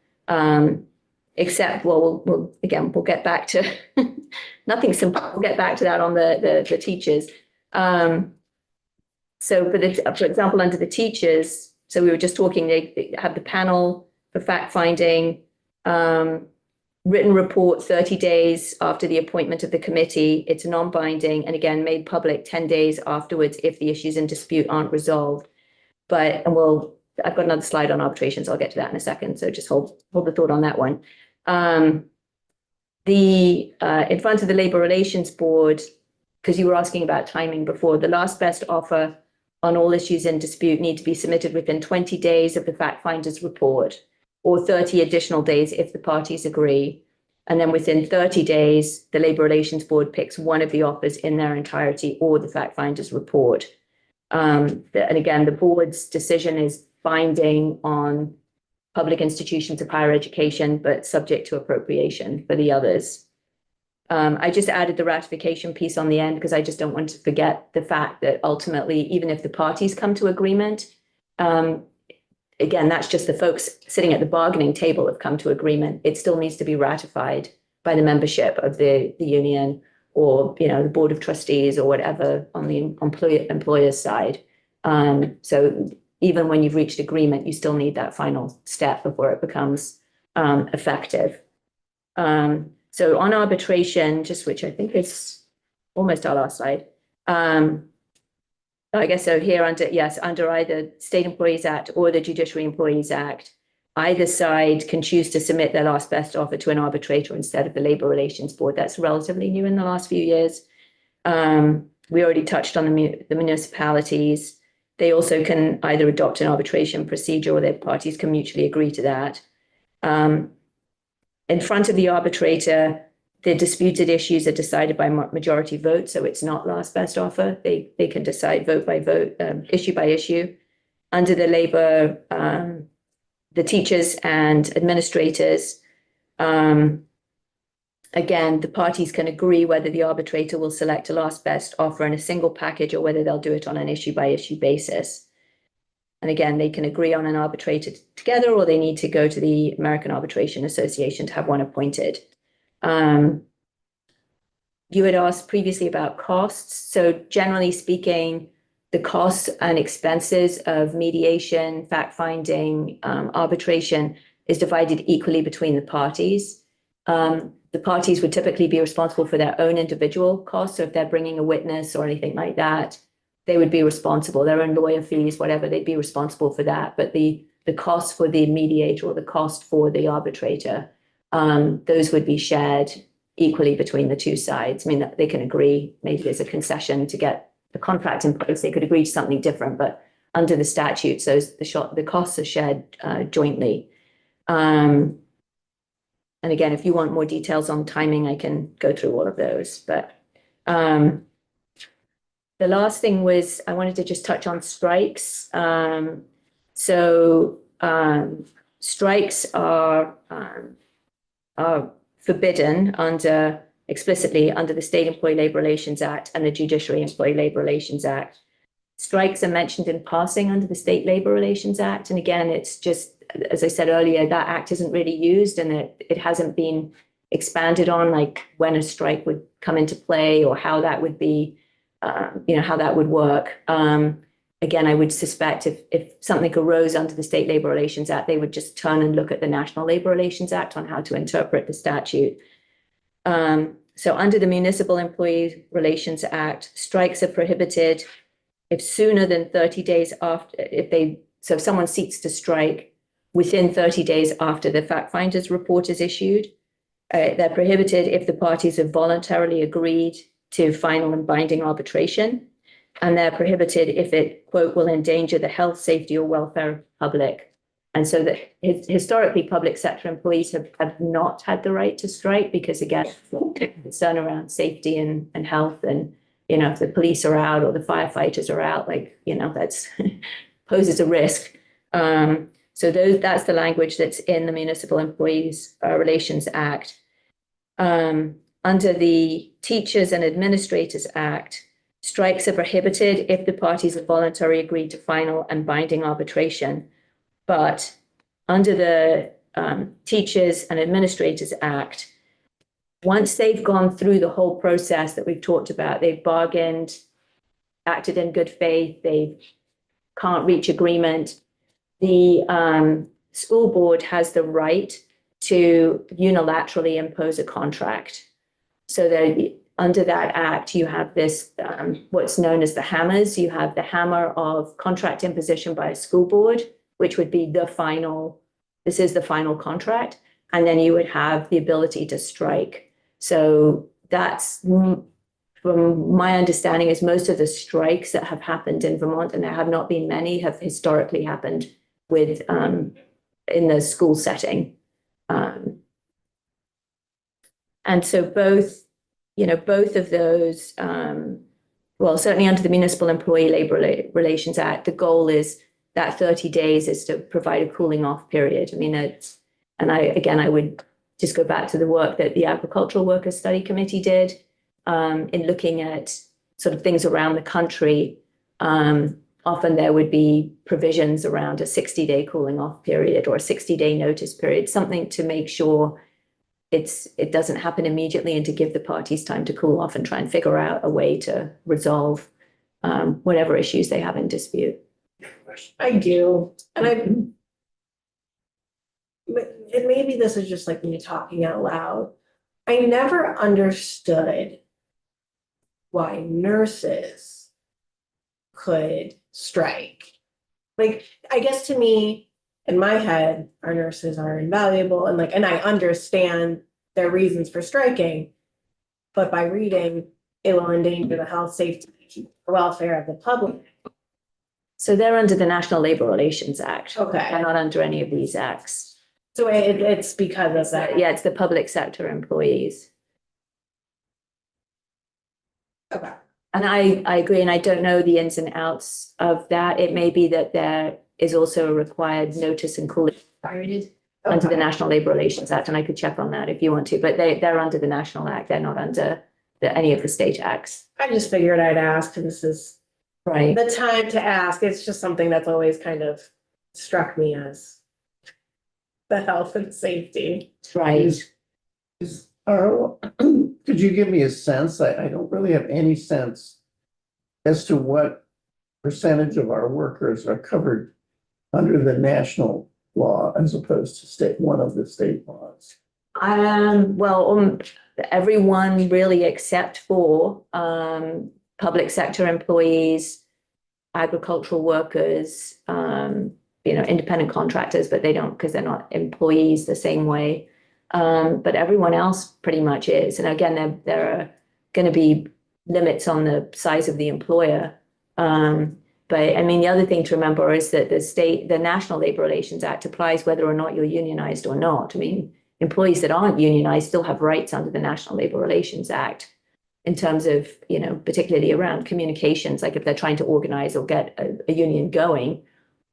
Except, well, we'll get back to nothing simple. We'll get back to that on the teachers. So for example, under the teachers, so we were just talking, they have the panel for fact finding, written report 30 days after the appointment of the committee. It's non-binding and again, made public 10 days afterwards if the issues in dispute aren't resolved. I've got another slide on arbitration, so I'll get to that in a second. So just hold the thought on that one. In front of the Labor Relations Board, because you were asking about timing before, the last best offer on all issues in dispute need to be submitted within 20 days of the fact finder's report, or 30 additional days if the parties agree. And then within 30 days, the Labor Relations Board picks one of the offers in their entirety or the fact finder's report. And again, the board's decision is binding on public institutions of higher education, but subject to appropriation for the others. I just added the ratification piece on the end because I just don't want to forget the fact that ultimately, even if the parties come to agreement, again, that's just the folks sitting at the bargaining table have come to agreement. It still needs to be ratified by the membership of the union or, you know, the board of trustees or whatever on the employer's side. So even when you've reached agreement, you still need that final step before it becomes effective. So on arbitration, just which I think is almost our last slide. I guess so here under either State Employees Act or the Judiciary Employees Act, either side can choose to submit their last best offer to an arbitrator instead of the Labor Relations Board. That's relatively new in the last few years. We already touched on the municipalities. They also can either adopt an arbitration procedure or their parties can mutually agree to that. In front of the arbitrator, the disputed issues are decided by majority vote, so it's not last best offer. They can decide vote by vote, issue by issue. Under the labor, the teachers and administrators, again, the parties can agree whether the arbitrator will select a last best offer in a single package or whether they'll do it on an issue by issue basis. And again, they can agree on an arbitrator together, or they need to go to the American Arbitration Association to have one appointed. You had asked previously about costs. So generally speaking, the costs and expenses of mediation, fact-finding, arbitration is divided equally between the parties. The parties would typically be responsible for their own individual costs. So if they're bringing a witness or anything like that, they would be responsible, their own lawyer fees, whatever, they'd be responsible for that. But the cost for the mediator or the cost for the arbitrator, those would be shared equally between the two sides. I mean, they can agree, maybe there's a concession to get the contract in place. They could agree to something different, but under the statutes, the costs are shared jointly. And again, if you want more details on timing, I can go through all of those. But the last thing was I wanted to just touch on strikes. Strikes are forbidden explicitly under the State Employee Labor Relations Act and the Judiciary Employee Labor Relations Act. Strikes are mentioned in passing under the State Labor Relations Act. And again, it's just, as I said earlier, that act isn't really used and it hasn't been expanded on, like when a strike would come into play or how that would be, how that would work. Again, I would suspect if something arose under the State Labor Relations Act, they would just turn and look at the National Labor Relations Act on how to interpret the statute. So under the Municipal Employee Relations Act, strikes are prohibited if sooner than 30 days after, so if someone seeks to strike within 30 days after the fact finder's report is issued. They're prohibited if the parties have voluntarily agreed to final and binding arbitration. And they're prohibited if it, quote, will endanger the health, safety, or welfare of the public. And so that historically, public sector employees have not had the right to strike because, again, concern around safety and health. And, if the police are out or the firefighters are out, that's poses a risk. So that's the language that's in the Municipal Employees Relations Act. Under the Teachers and Administrators Act, strikes are prohibited if the parties have voluntarily agreed to final and binding arbitration. But under the Teachers and Administrators Act, once they've gone through the whole process that we've talked about, they've bargained, acted in good faith, they can't reach agreement, the school board has the right to unilaterally impose a contract. So that under that act, you have this, what's known as the hammers. You have the hammer of contract imposition by a school board, which would be this is the final contract. And then you would have the ability to strike. So that's, from my understanding, is most of the strikes that have happened in Vermont, and there have not been many, have historically happened with in the school setting. And so both of those, certainly under the Municipal Employee Labor Relations Act, the goal is that 30 days is to provide a cooling off period. I mean, I would just go back to the work that the Agricultural Workers Study Committee did in looking at sort of things around the country. often there would be provisions around a 60-day cooling off period or a 60-day notice period, something to make sure it doesn't happen immediately and to give the parties time to cool off and try and figure out a way to resolve whatever issues they have in dispute. I do, and maybe this is just like me talking out loud. I never understood why nurses could strike. Like, I guess to me, in my head, our nurses are invaluable and I understand their reasons for striking. But by reading, it will endanger the health, safety, welfare of the public. So they're under the National Labor Relations Act. They're Okay, not under any of these acts. so it's because of that. Yeah, it's the public sector employees. Okay. And I agree, and I don't know the ins and outs of that. It may be that there is also a required notice and cooling period under the Okay. National Labor Relations Act, and I could check on that if you want to, but they're under the National Act. They're not under any of the state acts. I just figured I'd ask, and this is Right. the time to ask. It's just something that's always kind of struck me as the health and safety. Right. Could you give me a sense? I don't really have any sense as to what percentage of our workers are covered under the national law as opposed to one of the state laws. Well, everyone really except for public sector employees, agricultural workers, independent contractors, but they don't because they're not employees the same way. But everyone else pretty much is. And again, there are going to be limits on the size of the employer. But I mean, the other thing to remember is that the National Labor Relations Act applies whether or not you're unionized or not. I mean, employees that aren't unionized still have rights under the National Labor Relations Act in terms of, particularly around communications, like if they're trying to organize or get a union going,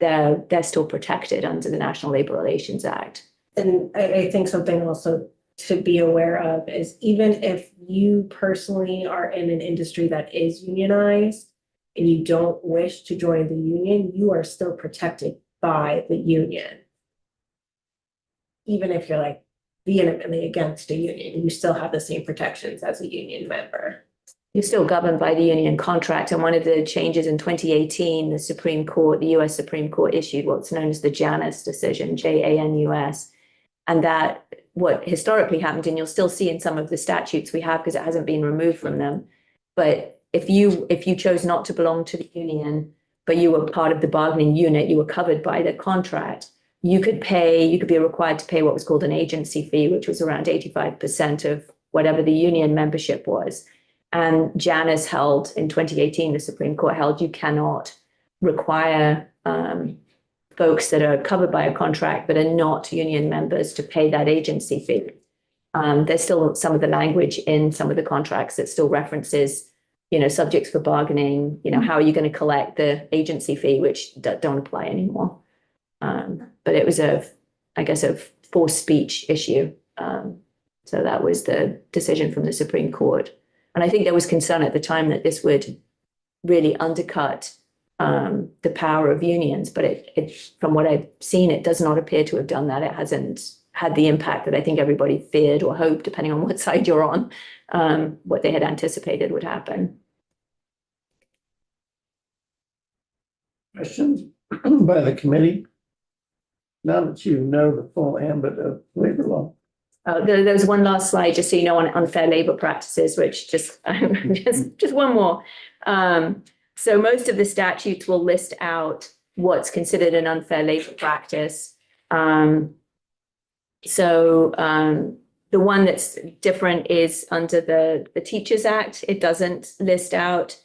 they're still protected under the National Labor Relations Act. And I think something also to be aware of is even if you personally are in an industry that is unionized and you don't wish to join the union, you are still protected by the union. Even if you're like vehemently against a union, you still have the same protections as a union member. You're still governed by the union contract. And one of the changes in 2018, the US Supreme Court issued what's known as the Janus decision, JANUS. And that what historically happened, and you'll still see in some of the statutes we have because it hasn't been removed from them. But if you chose not to belong to the union, but you were part of the bargaining unit, you were covered by the contract, you could be required to pay what was called an agency fee, which was around 85% of whatever the union membership was. And Janus held in 2018, the Supreme Court held you cannot require folks that are covered by a contract but are not union members to pay that agency fee. There's still some of the language in some of the contracts that still references, subjects for bargaining, how are you going to collect the agency fee, which don't apply anymore. But it was a forced speech issue. So that was the decision from the Supreme Court. And I think there was concern at the time that this would really undercut the power of unions. But it, from what I've seen, it does not appear to have done that. It hasn't had the impact that I think everybody feared or hoped, depending on what side you're on, what they had anticipated would happen. Questions by the committee? Now that you know the full ambit of labor law. There was one last slide, just so you know, on unfair labor practices, which just one more. So most of the statutes will list out what's considered an unfair labor practice. The one that's different is under the Teachers Act. It doesn't list out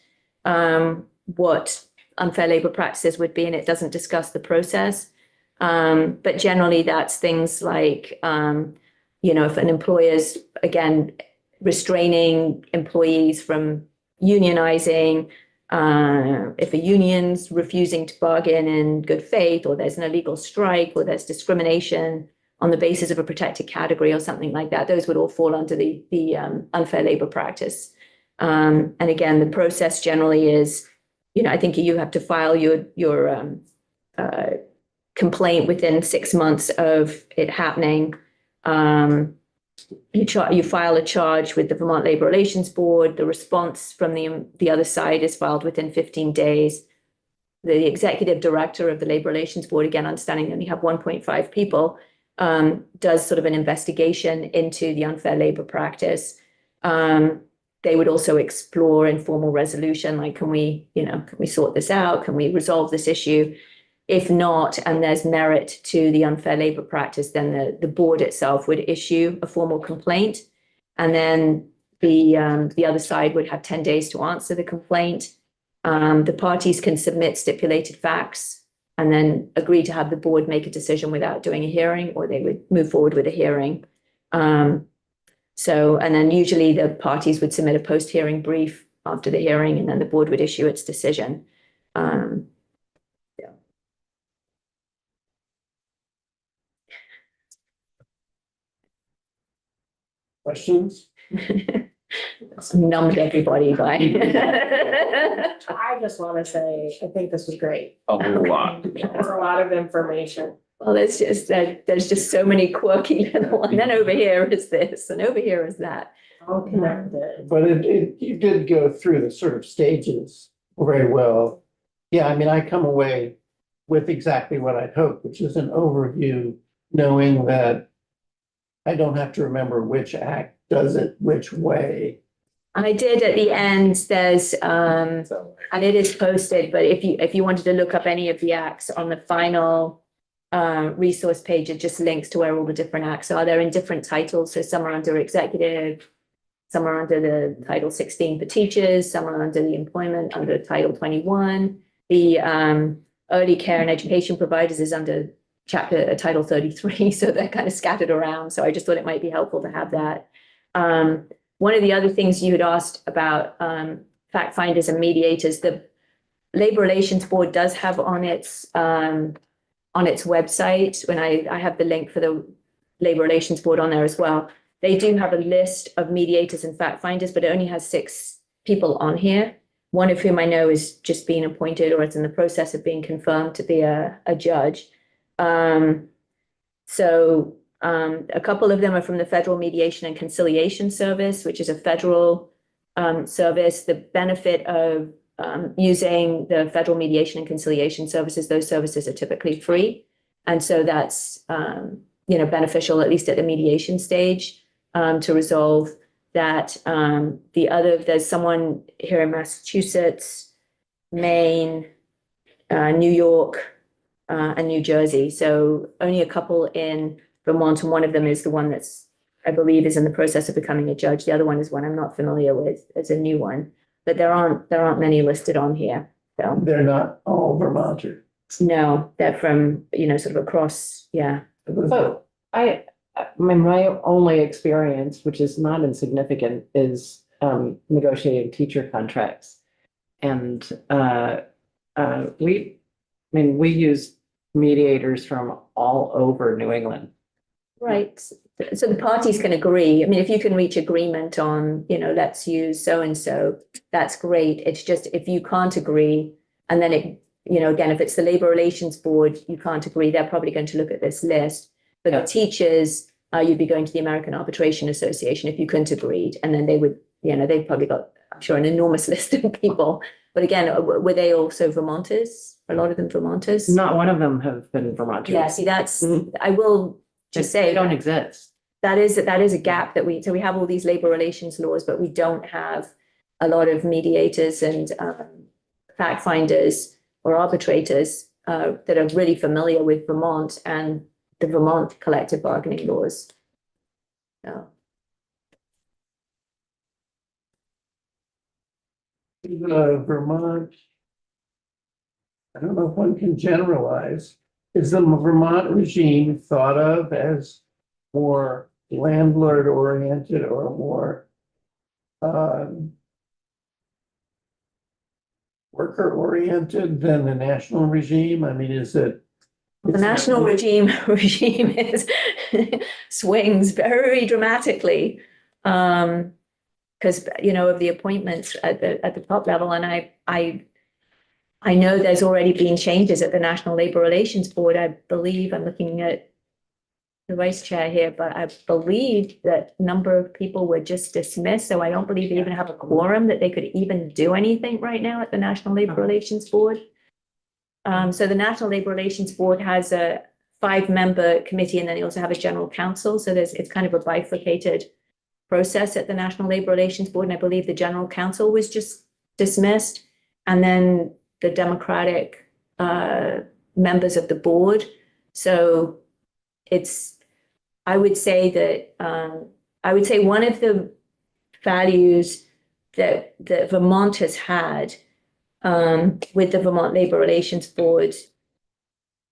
what unfair labor practices would be, and it doesn't discuss the process. But generally, that's things like, if an employer's, again, restraining employees from unionizing, if a union's refusing to bargain in good faith, or there's an illegal strike, or there's discrimination on the basis of a protected category or something like that, those would all fall under the unfair labor practice. And again, the process generally is, I think you have to file your complaint within 6 months of it happening. You file a charge with the Vermont Labor Relations Board. The response from the other side is filed within 15 days. The executive director of the Labor Relations Board, again, understanding they only have 1.5 people, does sort of an investigation into the unfair labor practice. They would also explore informal resolution, like, can we sort this out? Can we resolve this issue? If not, and there's merit to the unfair labor practice, then the board itself would issue a formal complaint. And then the other side would have 10 days to answer the complaint. The parties can submit stipulated facts and then agree to have the board make a decision without doing a hearing, or they would move forward with a hearing. And then usually the parties would submit a post-hearing brief after the hearing, and then the board would issue its decision. Questions? Numbed everybody by. I just want to say, I think this was great. A lot. There's a lot of information. Well, there's just so many quirky little, and then over here is this, and over here is that. All connected. But you did go through the sort of stages very well. Yeah, I mean, I come away with exactly what I'd hoped, which is an overview, knowing that I don't have to remember which act does it which way. I did at the end, there's, and it is posted, but if you wanted to look up any of the acts on the final resource page, it just links to where all the different acts are. They're in different titles. So some are under executive, some are under the Title 16 for teachers, some are under the employment under Title 21. The early care and education providers is under chapter Title 33. So they're kind of scattered around. So I just thought it might be helpful to have that. One of the other things you had asked about fact finders and mediators, the Labor Relations Board does have on its website, when I have the link for the Labor Relations Board on there as well. They do have a list of mediators and fact finders, but it only has 6 people on here. One of whom I know is just being appointed or is in the process of being confirmed to be a judge. A couple of them are from the Federal Mediation and Conciliation Service, which is a federal service. The benefit of using the Federal Mediation and Conciliation Services, those services are typically free. And so that's, beneficial, at least at the mediation stage, to resolve that. There's someone here in Massachusetts, Maine, New York, and New Jersey. So only a couple in Vermont, and one of them is the one that's, I believe, is in the process of becoming a judge. The other one is one I'm not familiar with. It's a new one, but there aren't many listed on here. So They're not all Vermonters. no, they're from, sort of across, yeah. So I mean, my only experience, which is not insignificant, is negotiating teacher contracts. And we use mediators from all over New England. Right. So the parties can agree. I mean, if you can reach agreement on, let's use so-and-so, that's great. It's just if you can't agree, and then again, if it's the Labor Relations Board, you can't agree, they're probably going to look at this list. But the teachers, you'd be going to the American Arbitration Association if you couldn't agree. And then they would, they've probably got, I'm sure, an enormous list of people. But again, were they also Vermonters? A lot of them Vermonters? Not one of them have been Vermonters. Yeah, see, I will just say They don't exist. that is a gap that we have all these labor relations laws, but we don't have a lot of mediators and fact finders or arbitrators that are really familiar with Vermont and the Vermont collective bargaining laws. So, Vermont, I don't know if one can generalize. Is the Vermont regime thought of as more landlord oriented or more worker oriented than the national regime? I mean, is it? the national regime is swings very dramatically because of the appointments at the top level, and I I know there's already been changes at the National Labor Relations Board. I believe, I'm looking at the vice chair here, but I believe that number of people were just dismissed. So I don't believe they even have a quorum that they could even do anything right now at the National Labor Relations Board. So the National Labor Relations Board has a 5-member committee, and then they also have a general counsel. So it's kind of a bifurcated process at the National Labor Relations Board. And I believe the general counsel was just dismissed. And then the Democratic members of the board. So I would say one of the values that Vermont has had with the Vermont Labor Relations Board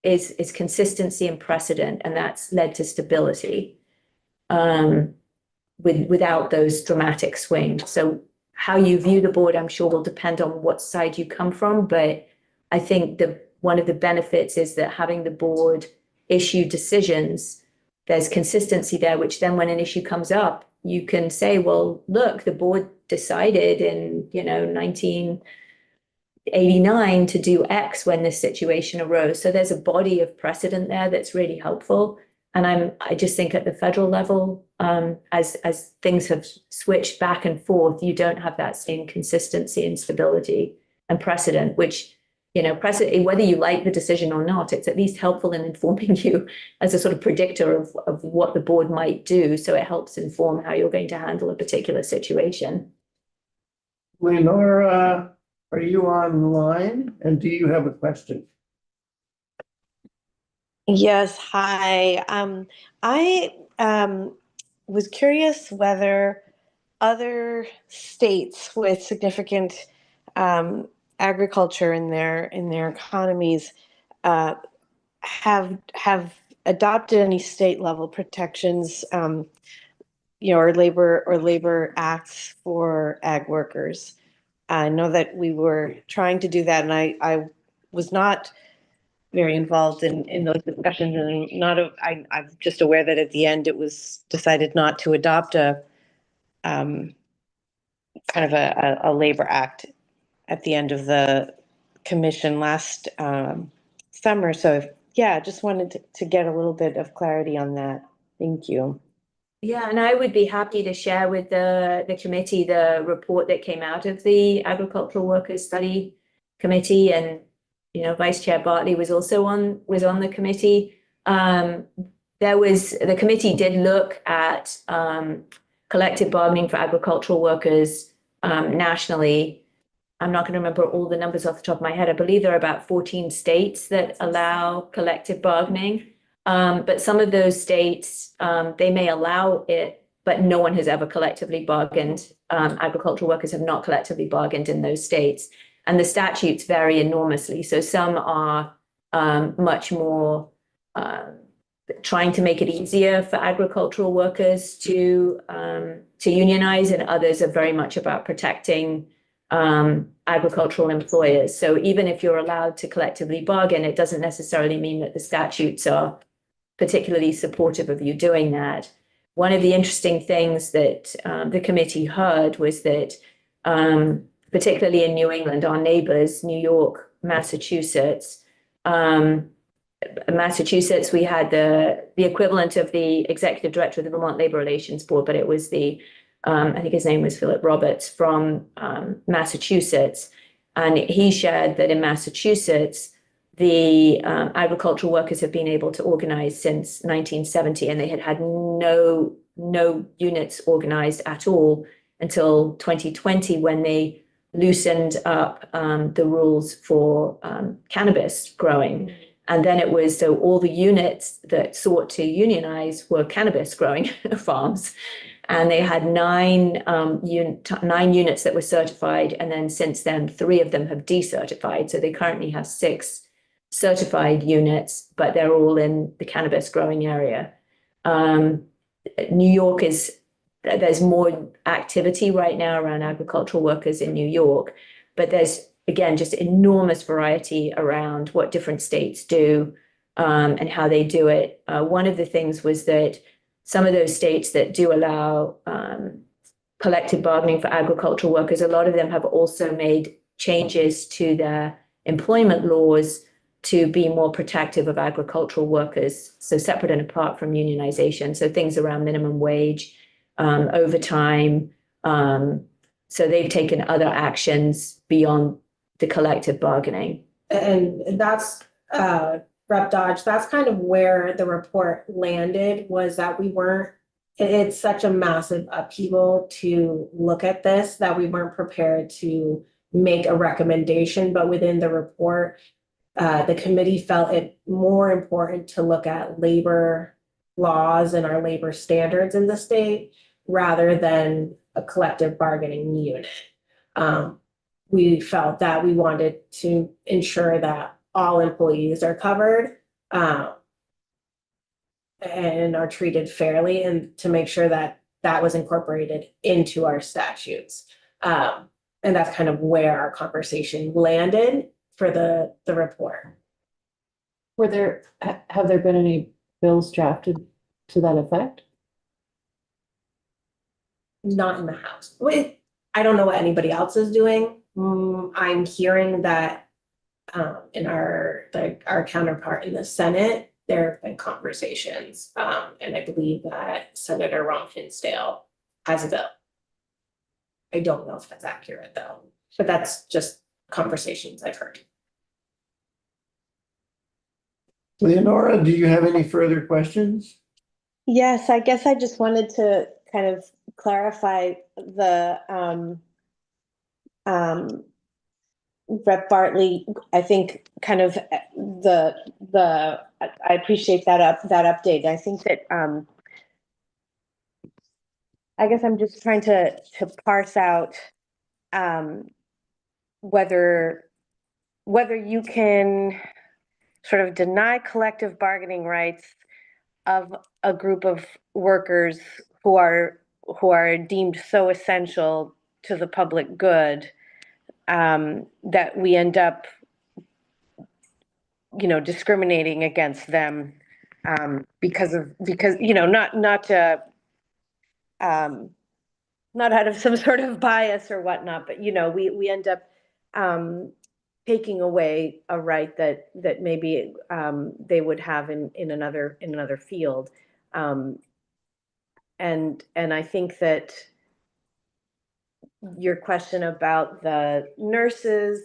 is consistency and precedent, and that's led to stability without those dramatic swings. So how you view the board, I'm sure, will depend on what side you come from, but I think one of the benefits is that having the board issue decisions, there's consistency there, which then when an issue comes up, you can say, well, look, the board decided in 1989 to do X when this situation arose. So there's a body of precedent there that's really helpful. And I just think at the federal level, as things have switched back and forth, you don't have that same consistency and stability and precedent, which, precedent, whether you like the decision or not, it's at least helpful in informing you as a sort of predictor of what the board might do. So it helps inform how you're going to handle a particular situation. Lenora, are you online and do you have a question? Yes, hi. I was curious whether other states with significant agriculture in their economies have adopted any state level protections, or labor acts for ag workers. I know that we were trying to do that, and I was not very involved in those discussions, and I'm just aware that at the end it was decided not to adopt a kind of a labor act at the end of the commission last summer. So yeah, just wanted to get a little bit of clarity on that. Thank you. Yeah, and I would be happy to share with the committee the report that came out of the Agricultural Workers Study Committee, and Vice Chair Bartley was also on the committee. The committee did look at collective bargaining for agricultural workers nationally. I'm not going to remember all the numbers off the top of my head. I believe there are about 14 states that allow collective bargaining. But some of those states, they may allow it, but no one has ever collectively bargained. Agricultural workers have not collectively bargained in those states. And the statutes vary enormously. So some are much more trying to make it easier for agricultural workers to unionize, and others are very much about protecting agricultural employers. So even if you're allowed to collectively bargain, it doesn't necessarily mean that the statutes are particularly supportive of you doing that. One of the interesting things that the committee heard was that particularly in New England, our neighbors, New York, Massachusetts, we had the equivalent of the executive director of the Vermont Labor Relations Board, but it was I think his name was Philip Roberts from Massachusetts. And he shared that in Massachusetts, the agricultural workers have been able to organize since 1970, and they had no units organized at all until 2020, when they loosened up the rules for cannabis growing. And then it was, so all the units that sought to unionize were cannabis growing farms. And they had nine units that were certified. And then since then, 3 of them have decertified. So they currently have 6 certified units, but they're all in the cannabis growing area. New York there's more activity right now around agricultural workers in New York, but there's, again, just enormous variety around what different states do and how they do it. One of the things was that some of those states that do allow collective bargaining for agricultural workers, a lot of them have also made changes to their employment laws to be more protective of agricultural workers, so separate and apart from unionization. So things around minimum wage, overtime. So they've taken other actions beyond the collective bargaining. And that's, Rep. Dodge, that's kind of where the report landed, was that we weren't, it's such a massive upheaval to look at this that we weren't prepared to make a recommendation, but within the report, the committee felt it more important to look at labor laws and our labor standards in the state rather than a collective bargaining unit. We felt that we wanted to ensure that all employees are covered and are treated fairly, and to make sure that that was incorporated into our statutes. And that's kind of where our conversation landed for the report. Have there been any bills drafted to that effect? Not in the House. Wait, I don't know what anybody else is doing. I'm hearing that in our counterpart in the Senate, there have been conversations, and I believe that Senator Ron Hinsdale has a bill. I don't know if that's accurate though, but that's just conversations I've heard. Leonora, do you have any further questions? Yes, I guess I just wanted to kind of clarify the Rep. Bartley, I think kind of I appreciate that update. I think that I guess I'm just trying to parse out whether you can sort of deny collective bargaining rights of a group of workers who are deemed so essential to the public good, that we end up, discriminating against them, because not out of some sort of bias or whatnot, but we end up taking away a right that maybe they would have in another field, and I think that your question about the nurses,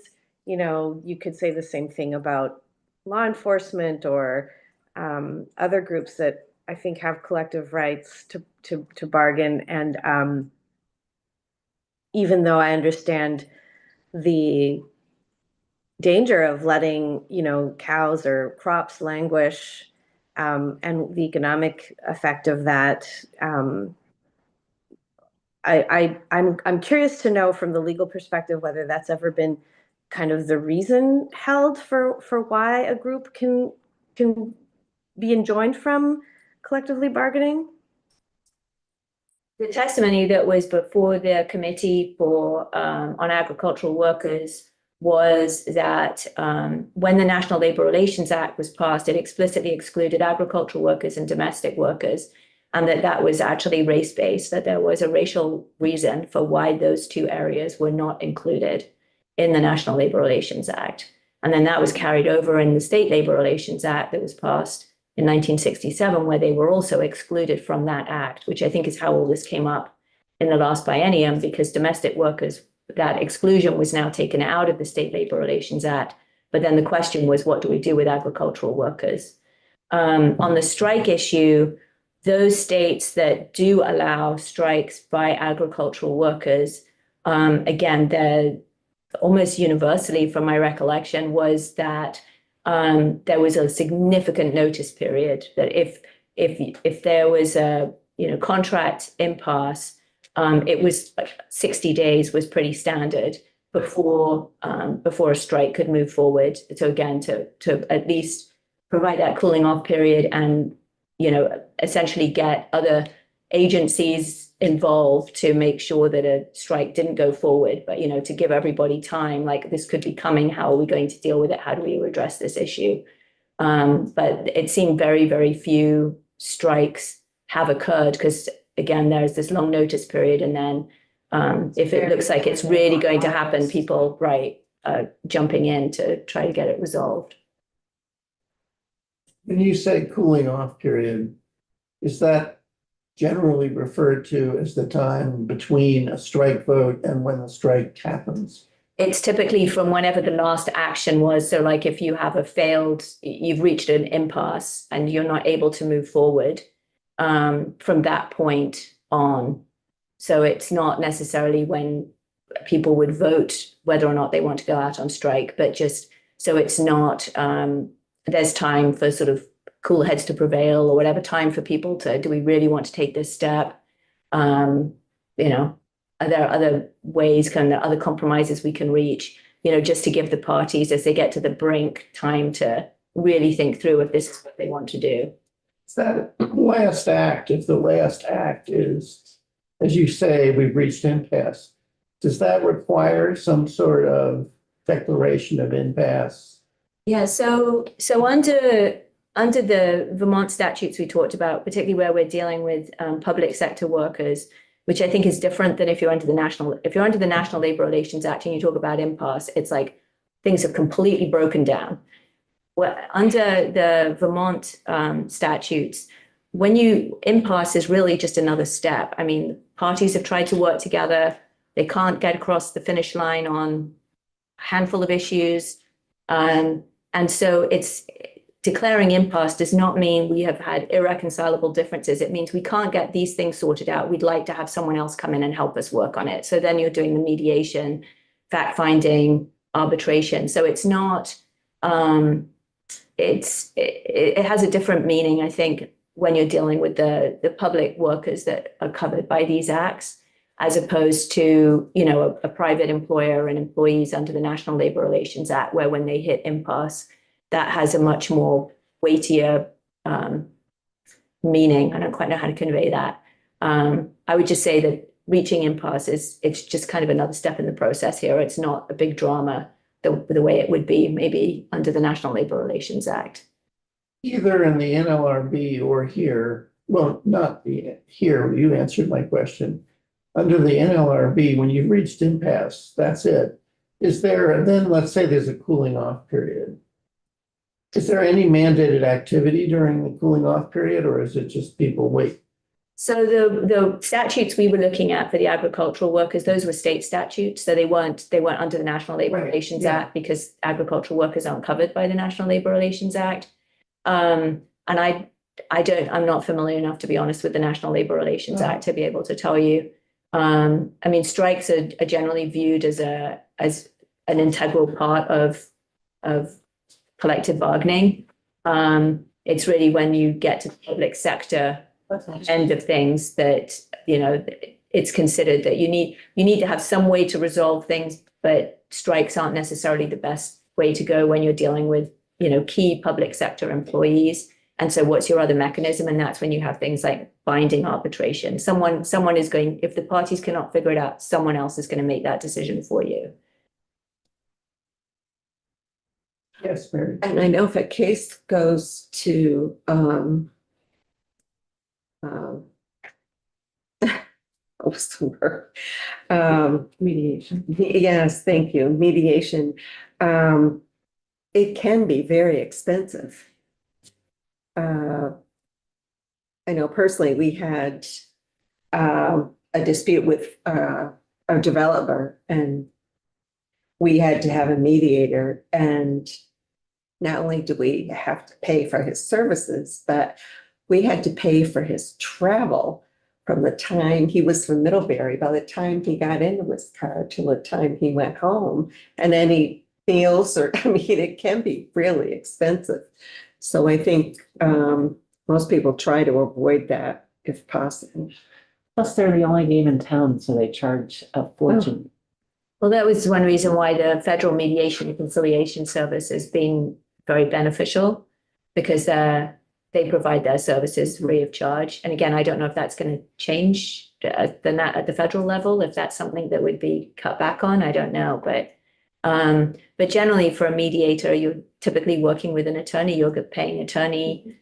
you could say the same thing about law enforcement or other groups that I think have collective rights to bargain. And even though I understand the danger of letting, cows or crops languish, and the economic effect of that, I'm curious to know from the legal perspective whether that's ever been kind of the reason held for why a group can be enjoined from collectively bargaining. The testimony that was before the committee for on agricultural workers was that when the National Labor Relations Act was passed, it explicitly excluded agricultural workers and domestic workers, and that was actually race-based, that there was a racial reason for why those two areas were not included in the National Labor Relations Act. And then that was carried over in the State Labor Relations Act that was passed in 1967, where they were also excluded from that act, which I think is how all this came up in the last biennium, because domestic workers, that exclusion was now taken out of the State Labor Relations Act. But then the question was, what do we do with agricultural workers? On the strike issue, those states that do allow strikes by agricultural workers, again, they're almost universally, from my recollection, was that there was a significant notice period, that if there was a contract impasse, it was like 60 days was pretty standard before a strike could move forward. So again, to at least provide that cooling off period and essentially get other agencies involved to make sure that a strike didn't go forward, but to give everybody time, like this could be coming, how are we going to deal with it, how do we address this issue? But it seemed very, very few strikes have occurred, because again, there's this long notice period, and then if it looks like it's really going to happen, people jumping in to try to get it resolved. When you say cooling off period, is that generally referred to as the time between a strike vote and when the strike happens? It's typically from whenever the last action was. So like if you have you've reached an impasse and you're not able to move forward from that point on. So it's not necessarily when people would vote whether or not they want to go out on strike, but just so it's not, there's time for sort of cool heads to prevail or whatever, time for people to, do we really want to take this step? Are there other ways, other compromises we can reach, just to give the parties, as they get to the brink, time to really think through if this is what they want to do. Is that last act, if the last act is, as you say, we've reached impasse, does that require some sort of declaration of impasse? Yeah, so under the Vermont statutes we talked about, particularly where we're dealing with public sector workers, which I think is different than if you're under the National Labor Relations Act and you talk about impasse, it's like things have completely broken down. Well, under the Vermont statutes, impasse is really just another step. I mean, parties have tried to work together. They can't get across the finish line on a handful of issues. And so declaring impasse does not mean we have had irreconcilable differences. It means we can't get these things sorted out. We'd like to have someone else come in and help us work on it. So then you're doing the mediation, fact-finding, arbitration. So it's not, it has a different meaning, I think, when you're dealing with the public workers that are covered by these acts, as opposed to, a private employer and employees under the National Labor Relations Act, where when they hit impasse, that has a much more weightier meaning. I don't quite know how to convey that. I would just say that reaching impasse it's just kind of another step in the process here. It's not a big drama the way it would be maybe under the National Labor Relations Act. Either in the NLRB or here, well, not here, you answered my question. Under the NLRB, when you've reached impasse, that's it. Then let's say there's a cooling off period. Is there any mandated activity during the cooling off period, or is it just people wait? So the statutes we were looking at for the agricultural workers, those were state statutes. So they weren't under the National Labor Right, Relations yeah. Act, because agricultural workers aren't covered by the National Labor Relations Act. And I'm not familiar enough, to be honest, with the National Labor Relations Act to be able to tell you. I mean, strikes are generally viewed as an integral part of collective bargaining. It's really when you get to the public sector end of things that, it's considered that you need to have some way to resolve things, but strikes aren't necessarily the best way to go when you're dealing with, key public sector employees. And so what's your other mechanism? And that's when you have things like binding arbitration. Someone is going, if the parties cannot figure it out, someone else is going to make that decision for you. Yes, Mary. And I know if a case goes to, what's the word? Mediation. Yes, thank you, mediation. It can be very expensive. I know personally, we had a dispute with a developer, and we had to have a mediator, and not only do we have to pay for his services, but we had to pay for his travel from the time he was from Middlebury, by the time he got into his car till the time he went home, and any meals it can be really expensive. So I think most people try to avoid that if possible. Plus, they're the only game in town, so they charge a fortune. Well, that was one reason why the Federal Mediation and Conciliation Service has been very beneficial, because they provide their services free of charge. And again, I don't know if that's going to change at the federal level, if that's something that would be cut back on, I don't know. But generally for a mediator, you're typically working with an attorney, you're paying attorney,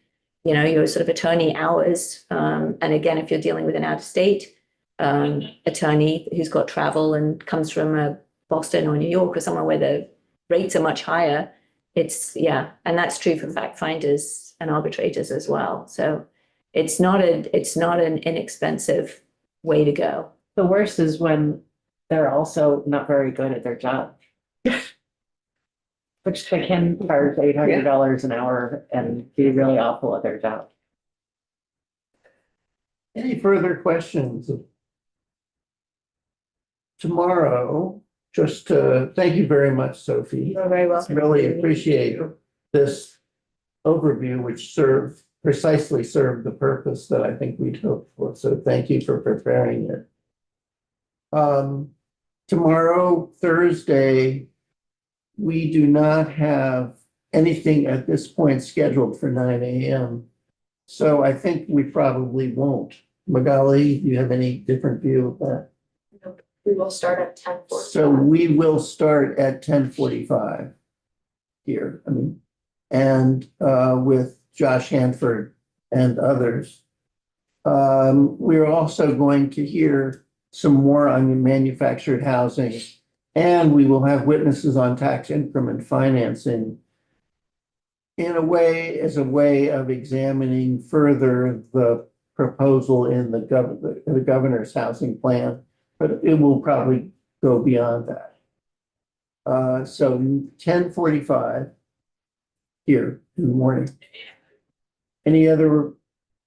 your sort of attorney hours. And again, if you're dealing with an out-of-state attorney who's got travel and comes from a Boston or New York or somewhere where the rates are much higher, it's, yeah, and that's true for fact finders and arbitrators as well. So it's not an inexpensive way to go. The worst is when they're also not very good at their job. Which they can charge $800 an hour and be really awful at their job. Any further questions? Tomorrow, thank you very much, Sophie. You're very welcome. Really appreciate this overview, which precisely served the purpose that I think we'd hoped for. So thank you for preparing it. Tomorrow, Thursday, we do not have anything at this point scheduled for 9 a.m. So I think we probably won't. Magali, do you have any different view of that? We will start at 10:45. So we will start at 10:45 here, and with Josh Hanford and others. We're also going to hear some more on manufactured housing, and we will have witnesses on tax increment financing as a way of examining further the proposal in the governor's housing plan. But it will probably go beyond that. So 10:45 here in the morning. Any other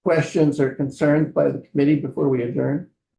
questions or concerns by the committee before we adjourn?